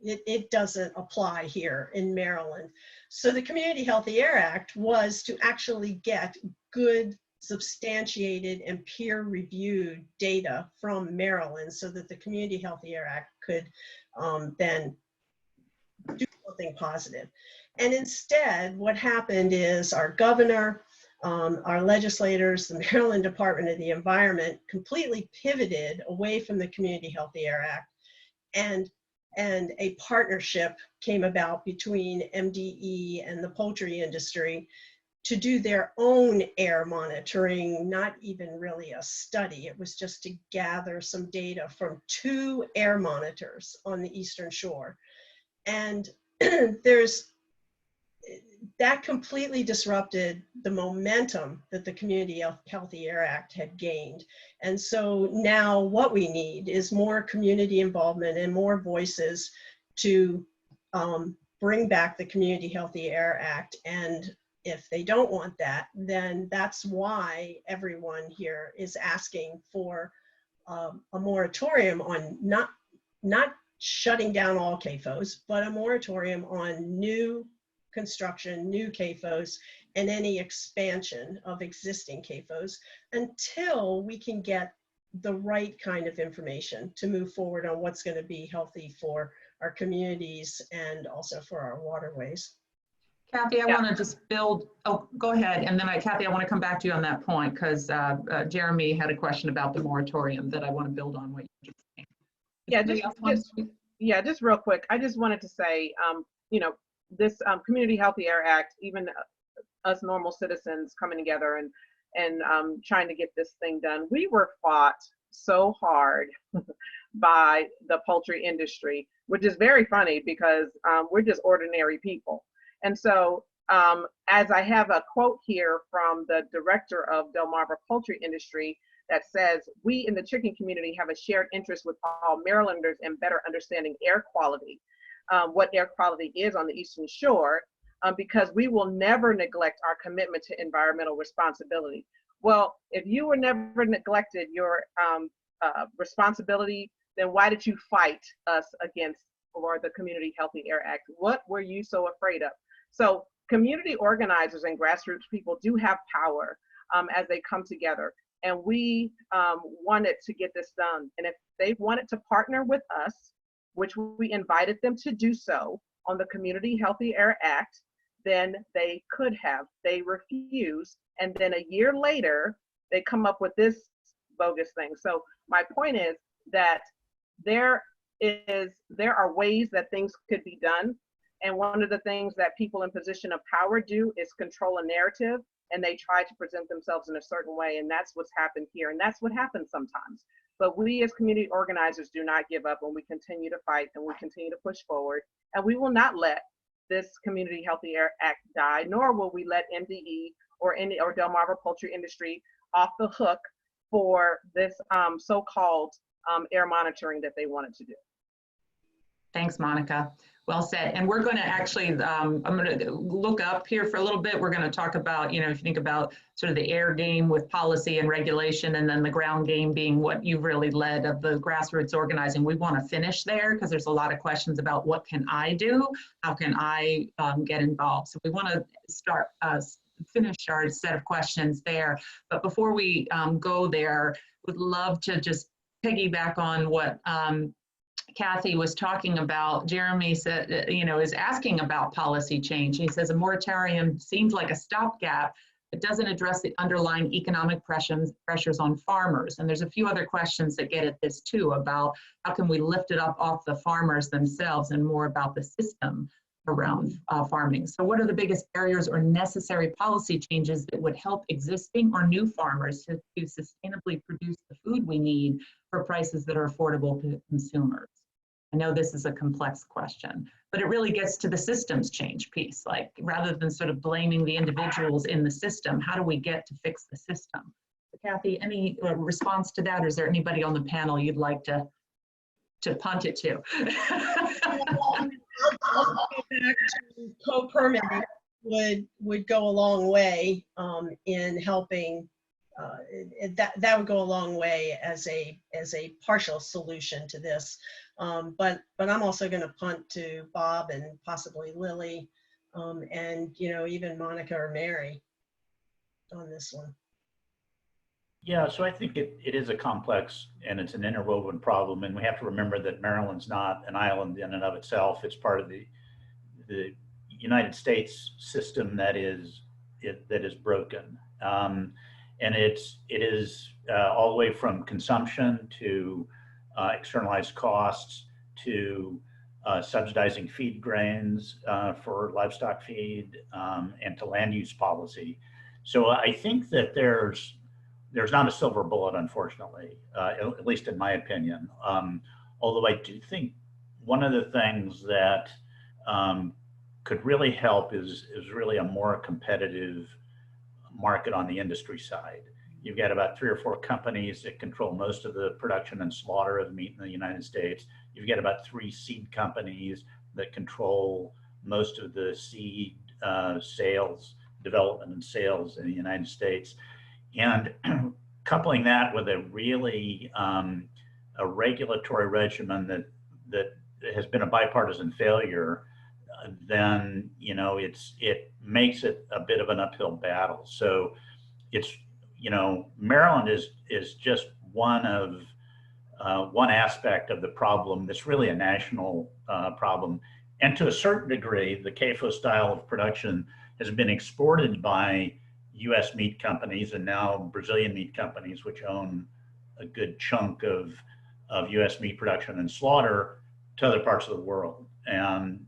It doesn't apply here in Maryland. So the Community Healthy Air Act was to actually get good, substantiated and peer-reviewed data from Maryland so that the Community Healthy Air Act could then do something positive. And instead, what happened is our governor, our legislators, the Maryland Department of the Environment completely pivoted away from the Community Healthy Air Act, and a partnership came about between MDE and the poultry industry to do their own air monitoring, not even really a study. It was just to gather some data from 2 air monitors on the Eastern Shore. And that completely disrupted the momentum that the Community Healthy Air Act had gained. And so now what we need is more community involvement and more voices to bring back the Community Healthy Air Act. And if they don't want that, then that's why everyone here is asking for a moratorium on not shutting down all CAFOs, but a moratorium on new construction, new CAFOs, and any expansion of existing CAFOs until we can get the right kind of information to move forward on what's going to be healthy for our communities and also for our waterways. Kathy, I want to just build, go ahead. And then Kathy, I want to come back to you on that point because Jeremy had a question about the moratorium that I want to build on what you were saying. Just real quick. I just wanted to say, this Community Healthy Air Act, even us normal citizens coming together and trying to get this thing done, we were fought so hard by the poultry industry, which is very funny because we're just ordinary people. And so as I have a quote here from the director of Delmarva poultry industry that says, we in the chicken community have a shared interest with all Marylanders in better understanding air quality, what air quality is on the Eastern Shore, because we will never neglect our commitment to environmental responsibility. Well, if you were never neglected your responsibility, then why did you fight us against for the Community Healthy Air Act? What were you so afraid of? So community organizers and grassroots people do have power as they come together. And we wanted to get this done. And if they wanted to partner with us, which we invited them to do so on the Community Healthy Air Act, then they could have. They refused. And then a year later, they come up with this bogus thing. So my point is that there are ways that things could be done. And one of the things that people in position of power do is control a narrative, and they try to present themselves in a certain way. And that's what's happened here. And that's what happens sometimes. But we as community organizers do not give up, and we continue to fight and we continue to push forward. And we will not let this Community Healthy Air Act die, nor will we let MDE or Delmarva poultry industry off the hook for this so-called air monitoring that they wanted to do. Thanks, Monica. Well said. And we're going to actually, I'm going to look up here for a little bit. We're going to talk about, if you think about sort of the air game with policy and regulation, and then the ground game being what you've really led of the grassroots organizing. We want to finish there because there's a lot of questions about what can I do? How can I get involved? So we want to start, finish our set of questions there. But before we go there, would love to just piggyback on what Kathy was talking about. Jeremy said, is asking about policy change. He says a moratorium seems like a stopgap. It doesn't address the underlying economic pressures on farmers. And there's a few other questions that get at this too, about how can we lift it up off the farmers themselves and more about the system around farming. So what are the biggest barriers or necessary policy changes that would help existing or new farmers to sustainably produce the food we need for prices that are affordable to consumers? I know this is a complex question, but it really gets to the systems change piece. Like, rather than sort of blaming the individuals in the system, how do we get to fix the system? So Kathy, any response to that, or is there anybody on the panel you'd like to punt it to? Co-permitting would go a long way in helping. That would go a long way as a partial solution to this. But I'm also going to punt to Bob and possibly Lily, and even Monica or Mary on this one. Yeah, so I think it is a complex and it's an interwoven problem, and we have to remember that Maryland's not an island in and of itself. It's part of the United States system that is broken, and it is all the way from consumption to externalized costs to subsidizing feed grains for livestock feed, and to land use policy. So I think that there's not a silver bullet, unfortunately, at least in my opinion. Although I do think one of the things that could really help is really a more competitive market on the industry side. You've got about 3 or 4 companies that control most of the production and slaughter of meat in the United States. You've got about 3 seed companies that control most of the seed sales, development and sales in the United States. And coupling that with a really a regulatory regimen that has been a bipartisan failure, then it makes it a bit of an uphill battle. So it's Maryland is just one aspect of the problem that's really a national problem. And to a certain degree, the CAFO style of production has been exported by U.S. meat companies and now Brazilian meat companies, which own a good chunk of U.S. meat production and slaughter, to other parts of the world. And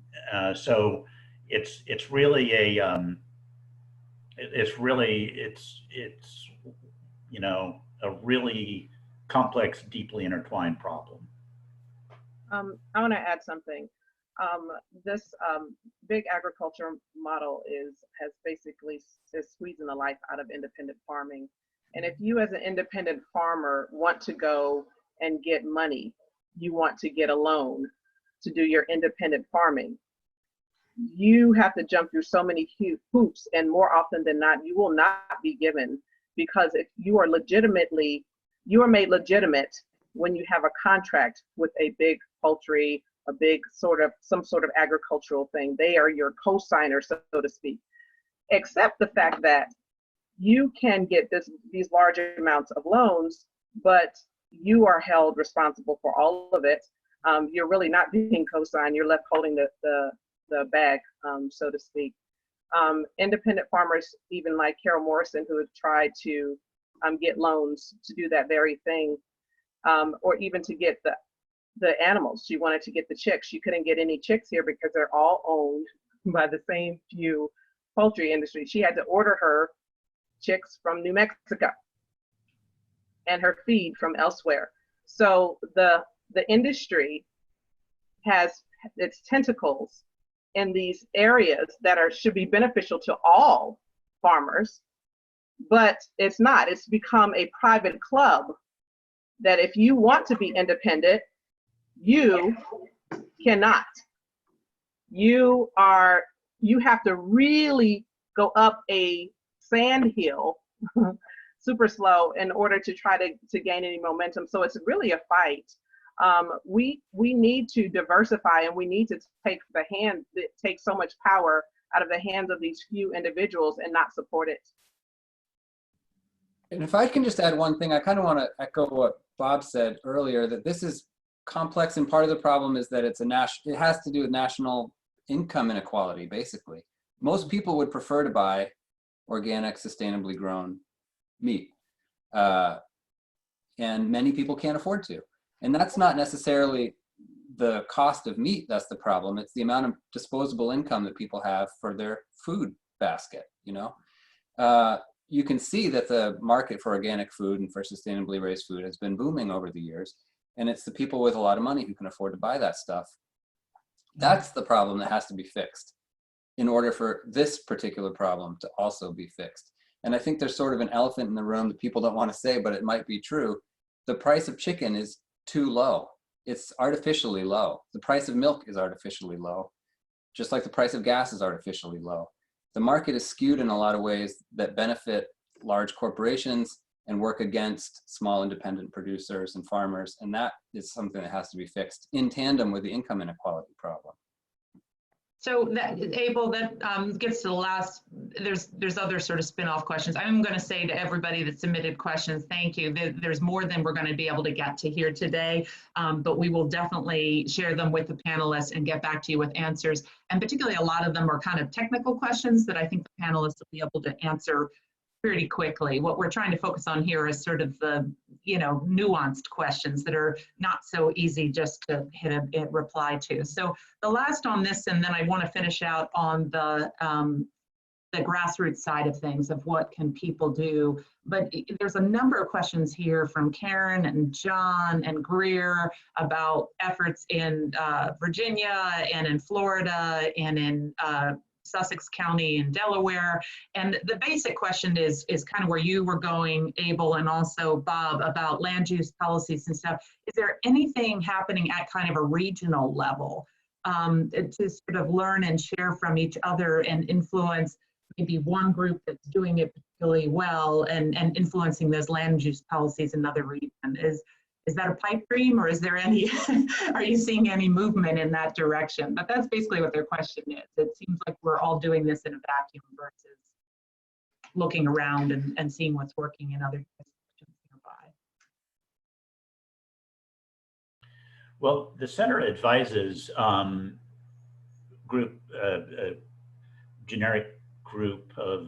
so it's really a really complex, deeply intertwined problem. I want to add something. This big agriculture model has basically is squeezing the life out of independent farming. And if you as an independent farmer want to go and get money, you want to get a loan to do your independent farming, you have to jump through so many hoops, and more often than not, you will not be given, because if you are made legitimate when you have a contract with a big poultry, a big some sort of agricultural thing. They are your co-signer, so to speak, except the fact that you can get these large amounts of loans, but you are held responsible for all of it. You're really not being co-signed. You're left holding the bag, so to speak. Independent farmers, even like Carol Morrison, who has tried to get loans to do that very thing, or even to get the animals. She wanted to get the chicks. She couldn't get any chicks here because they're all owned by the same few poultry industry. She had to order her chicks from New Mexico and her feed from elsewhere. So the industry has its tentacles in these areas that should be beneficial to all farmers, but it's not. It's become a private club that if you want to be independent, you cannot. You have to really go up a sand hill super slow in order to try to gain any momentum. So it's really a fight. We need to diversify, and we need to take so much power out of the hands of these few individuals and not support it. And if I can just add one thing, I kind of want to echo what Bob said earlier, that this is complex, and part of the problem is that it has to do with national income inequality, basically. Most people would prefer to buy organic, sustainably grown meat. And many people can't afford to. And that's not necessarily the cost of meat that's the problem. It's the amount of disposable income that people have for their food basket, you know? You can see that the market for organic food and for sustainably raised food has been booming over the years. And it's the people with a lot of money who can afford to buy that stuff. That's the problem that has to be fixed in order for this particular problem to also be fixed. And I think there's sort of an elephant in the room that people don't want to say, but it might be true. The price of chicken is too low. It's artificially low. The price of milk is artificially low, just like the price of gas is artificially low. The market is skewed in a lot of ways that benefit large corporations and work against small independent producers and farmers. And that is something that has to be fixed in tandem with the income inequality problem. So that, Abel, that gets to the last, there's other sort of spin-off questions. I'm going to say to everybody that submitted questions, thank you. There's more than we're going to be able to get to here today, but we will definitely share them with the panelists and get back to you with answers. And particularly a lot of them are kind of technical questions that I think the panelists will be able to answer pretty quickly. What we're trying to focus on here is sort of the, nuanced questions that are not so easy just to hit a reply to. So the last on this, and then I want to finish out on the grassroots side of things of what can people do. But there's a number of questions here from Karen and John and Greer about efforts in Virginia and in Florida and in Sussex County in Delaware. And the basic question is kind of where you were going, Abel, and also Bob, about land use policies and stuff. Is there anything happening at kind of a regional level to sort of learn and share from each other and influence maybe one group that's doing it particularly well and influencing those land use policies in another region? Is that a pipe dream, or is there any, are you seeing any movement in that direction? But that's basically what their question is. It seems like we're all doing this in a vacuum versus looking around and seeing what's working in other jurisdictions nearby. Well, the center advises generic group of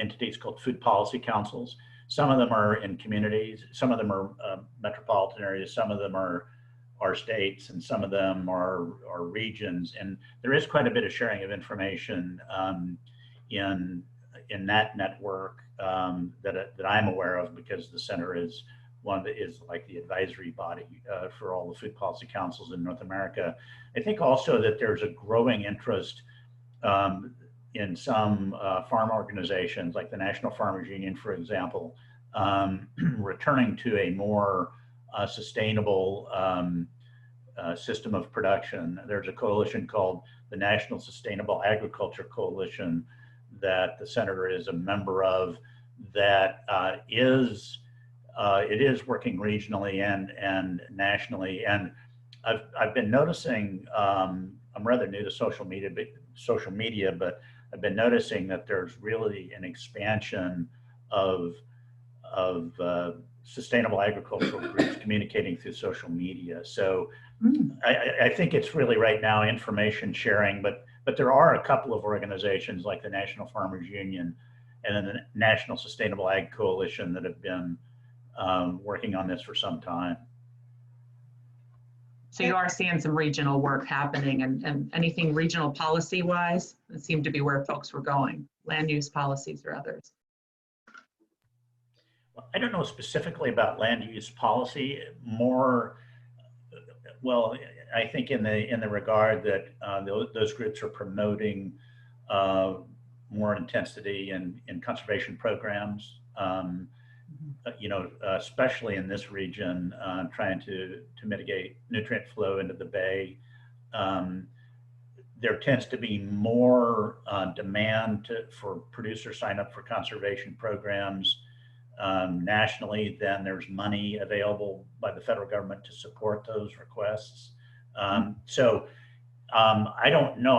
entities called food policy councils. Some of them are in communities, some of them are metropolitan areas, some of them are states, and some of them are regions. And there is quite a bit of sharing of information in that network that I'm aware of, because the center is one that is like the advisory body for all the food policy councils in North America. I think also that there's a growing interest in some farm organizations, like the National Farmers Union, for example, returning to a more sustainable system of production. There's a coalition called the National Sustainable Agriculture Coalition that the center is a member of, that it is working regionally and nationally. And I've been noticing, I'm rather new to social media, but I've been noticing that there's really an expansion of sustainable agricultural groups communicating through social media. So I think it's really right now information sharing, but there are a couple of organizations like the National Farmers Union and then the National Sustainable Ag Coalition that have been working on this for some time. So you are seeing some regional work happening, and anything regional policy wise, it seemed to be where folks were going, land use policies or others. I don't know specifically about land use policy, more, well, I think in the regard that those groups are promoting more intensity in conservation programs, you know, especially in this region, trying to mitigate nutrient flow into the bay. There tends to be more demand for producers sign up for conservation programs nationally than there's money available by the federal government to support those requests. So I don't know.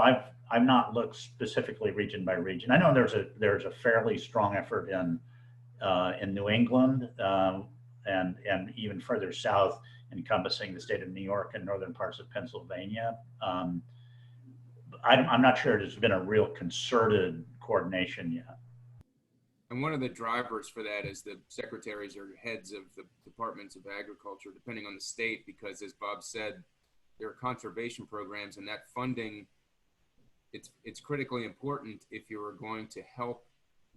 I've not looked specifically region by region. I know there's a fairly strong effort in New England and even further south, encompassing the state of New York and northern parts of Pennsylvania. I'm not sure there's been a real concerted coordination yet. And one of the drivers for that is the secretaries or heads of the departments of agriculture, depending on the state, because as Bob said, there are conservation programs, and that funding, it's critically important if you're going to help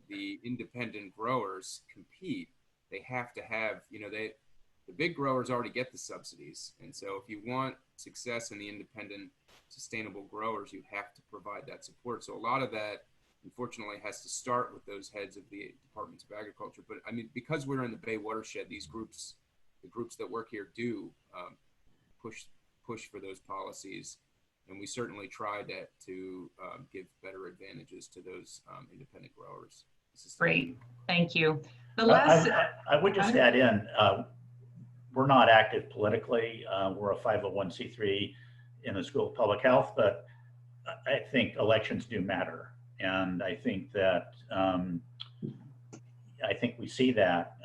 the independent growers compete. They have to have, you know, the big growers already get the subsidies. And so if you want success in the independent sustainable growers, you have to provide that support. So a lot of that, unfortunately, has to start with those heads of the departments of agriculture. But I mean, because we're in the Bay watershed, these groups, the groups that work here do push for those policies. And we certainly try to give better advantages to those independent growers. Great, thank you. I would just add in, we're not active politically. We're a 501c3 in the School of Public Health, but I think elections do matter. And I think that, I think we see that,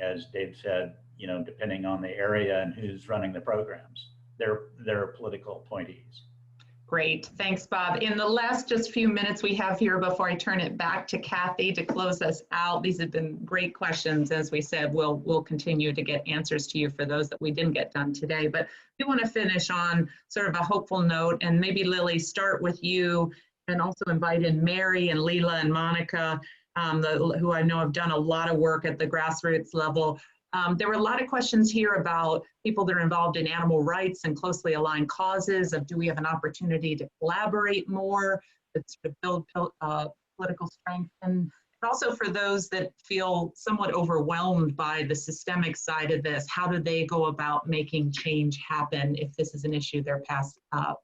as Dave said, you know, depending on the area and who's running the programs, they're political appointees. Great, thanks, Bob. In the last just few minutes we have here before I turn it back to Kathy to close us out, these have been great questions. As we said, we'll continue to get answers to you for those that we didn't get done today. But we want to finish on sort of a hopeful note, and maybe Lily, start with you, and also invite in Mary and Leila and Monica, who I know have done a lot of work at the grassroots level. There were a lot of questions here about people that are involved in animal rights and closely aligned causes of, do we have an opportunity to collaborate more, to sort of build political strength, and also for those that feel somewhat overwhelmed by the systemic side of this, how do they go about making change happen if this is an issue they're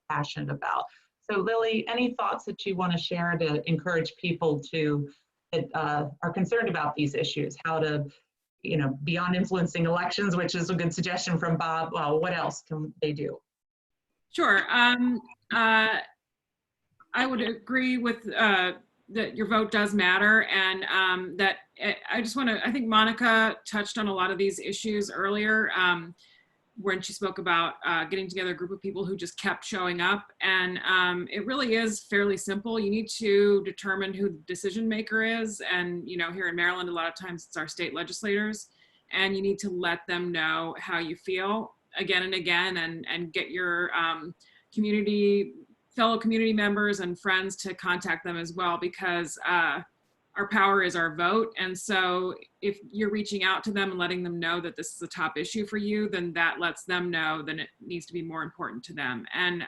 passionate about? So Lily, any thoughts that you want to share to encourage people that are concerned about these issues, how to, you know, beyond influencing elections, which is a good suggestion from Bob, well, what else can they do? Sure. I would agree with that your vote does matter, and that I just want to, I think Monica touched on a lot of these issues earlier when she spoke about getting together a group of people who just kept showing up. And it really is fairly simple. You need to determine who the decision maker is. And, you know, here in Maryland, a lot of times it's our state legislators, and you need to let them know how you feel again and again, and get your fellow community members and friends to contact them as well, because our power is our vote. And so if you're reaching out to them and letting them know that this is a top issue for you, then that lets them know that it needs to be more important to them. And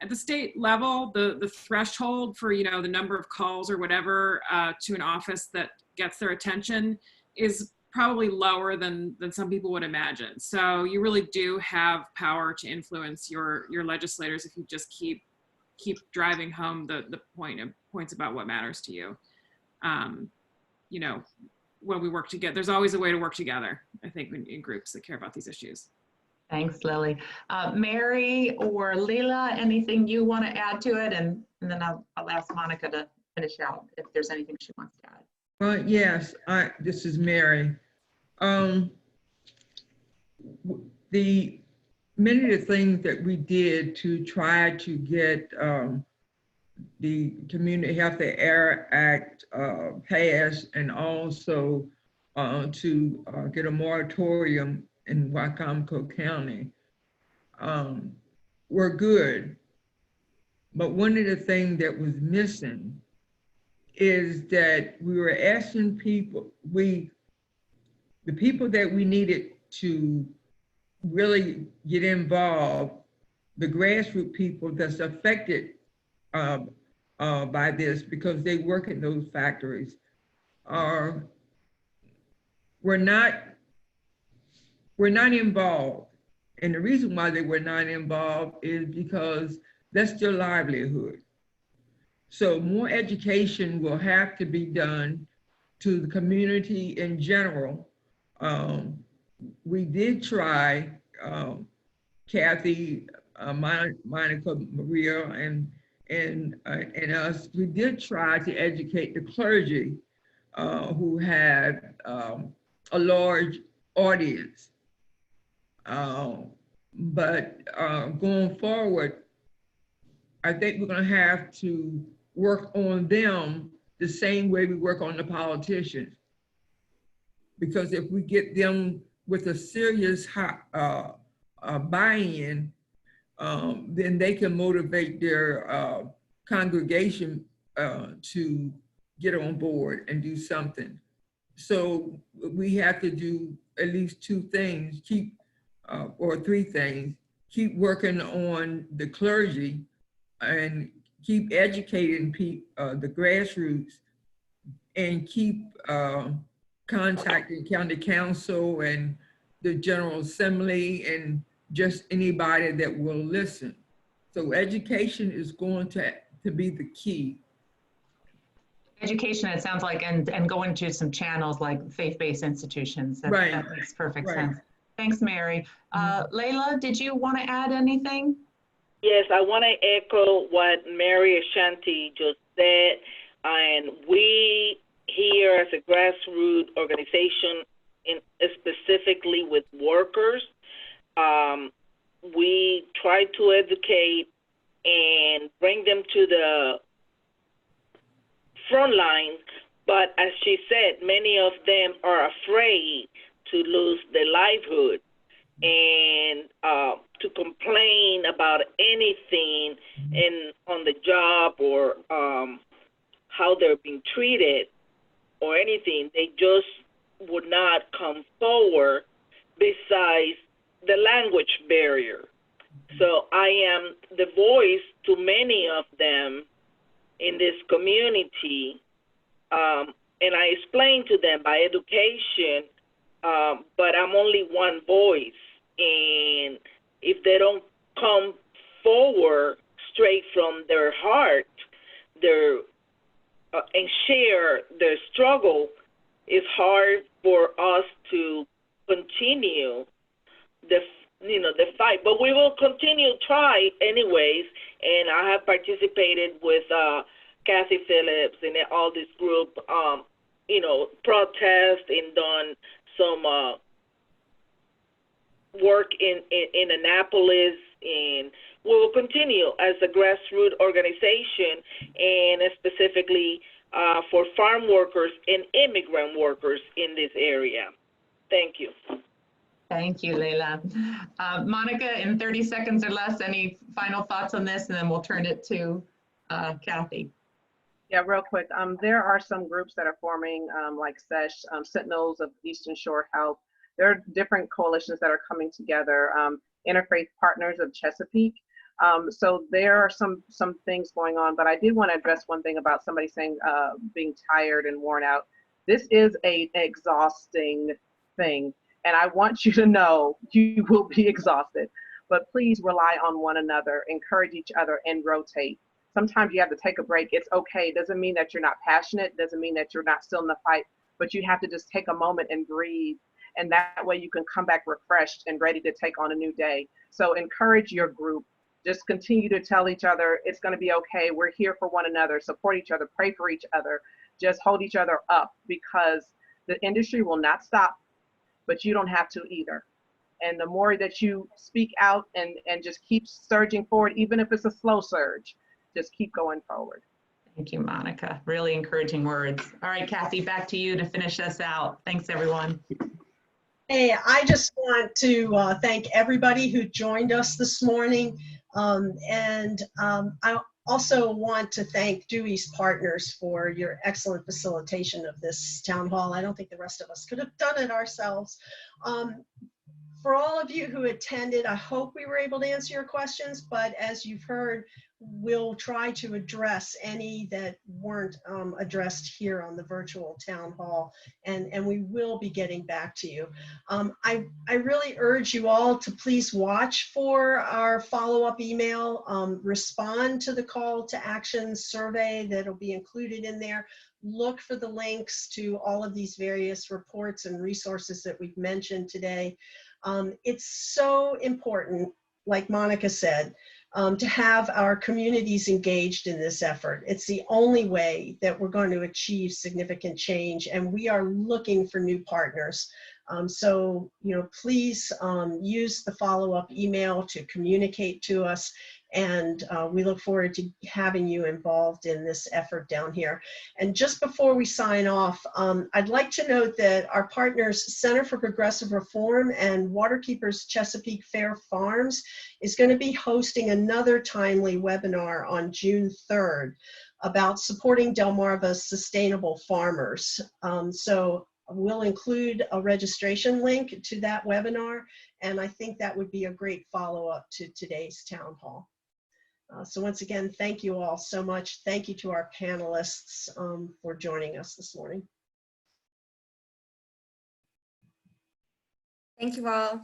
at the state level, the threshold for, you know, the number of calls or whatever to an office that gets their attention is probably lower than some people would imagine. So you really do have power to influence your legislators if you just keep driving home the points about what matters to you. You know, when we work together, there's always a way to work together, I think, in groups that care about these issues. Thanks, Lily. Mary or Leila, anything you want to add to it? And then I'll ask Monica to finish out if there's anything she wants to add. Yes, this is Mary. Many of the things that we did to try to get the Community Healthy Air Act passed, and also to get a moratorium in Wycomico County were good. But one of the things that was missing is that we were asking people, we the people that we needed to really get involved, the grassroots people that's affected by this because they work in those factories, were not involved. And the reason why they were not involved is because that's their livelihood. So more education will have to be done to the community in general. We did try, Kathy, Monica, Maria, and us, we did try to educate the clergy who had a large audience. But going forward, I think we're going to have to work on them the same way we work on the politicians. Because if we get them with a serious buy-in, then they can motivate their congregation to get on board and do something. So we have to do at least two things, or three things: keep working on the clergy and keep educating the grassroots, and keep contacting county council and the General Assembly and just anybody that will listen. So education is going to be the key. Education, it sounds like, and going to some channels like faith-based institutions. Right. That makes perfect Right. sense. Thanks, Mary. Layla, did you want to add anything? Yes, I want to echo what Mary Ashanti just said. And we here as a grassroots organization, specifically with workers, we try to educate and bring them to the front line. But as she said, many of them are afraid to lose their livelihood and to complain about anything on the job or how they're being treated or anything. They just would not come forward besides the language barrier. So I am the voice to many of them in this community, and I explain to them by education, but I'm only one voice, and if they don't come forward straight from their heart, and share their struggle, it's hard for us to continue the fight. But we will continue to try anyways, and I have participated with Kathy Phillips and all this group, protest and done some work in Annapolis, and we will continue as a grassroots organization, and specifically for farm workers and immigrant workers in this area. Thank you. Thank you, Layla. Monica, in 30 seconds or less, any final thoughts on this, and then we'll turn it to Kathy. Yeah, real quick. There are some groups that are forming, like SESH, Sentinels of Eastern Shore Health. There are different coalitions that are coming together. Interfaith Partners of Chesapeake. So there are some things going on, but I did want to address one thing about somebody saying being tired and worn out. This is an exhausting thing, and I want you to know you will be exhausted, but please rely on one another, encourage each other, and rotate. Sometimes you have to take a break. It's okay. It doesn't mean that you're not passionate, doesn't mean that you're not still in the fight, but you have to just take a moment and breathe, and that way you can come back refreshed and ready to take on a new day. So encourage your group. Just continue to tell each other it's going to be okay. We're here for one another. Support each other. Pray for each other. Just hold each other up, because the industry will not stop, but you don't have to either. And the more that you speak out and just keep surging forward, even if it's a slow surge, just keep going forward. Thank you, Monica. Really encouraging words. All right, Kathy, back to you to finish us out. Thanks, everyone. Hey, I just want to thank everybody who joined us this morning. I also want to thank Dewey's partners for your excellent facilitation of this town hall. I don't think the rest of us could have done it ourselves. For all of you who attended, I hope we were able to answer your questions, but as you've heard, we'll try to address any that weren't addressed here on the virtual town hall, and we will be getting back to you. I really urge you all to please watch for our follow-up email, respond to the call to action survey that'll be included in there. Look for the links to all of these various reports and resources that we've mentioned today. It's so important, like Monica said, to have our communities engaged in this effort. It's the only way that we're going to achieve significant change, and we are looking for new partners. So, please use the follow-up email to communicate to us, and we look forward to having you involved in this effort down here. And just before we sign off, I'd like to note that our partners, Center for Progressive Reform and Waterkeepers Chesapeake Fair Farms, is going to be hosting another timely webinar on June 3rd about supporting Delmarva's sustainable farmers. So we'll include a registration link to that webinar, and I think that would be a great follow-up to today's town hall. So once again, thank you all so much. Thank you to our panelists for joining us this morning. Thank you all.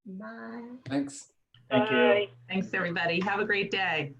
Bye. Thanks. Thank you. Thanks, everybody. Have a great day.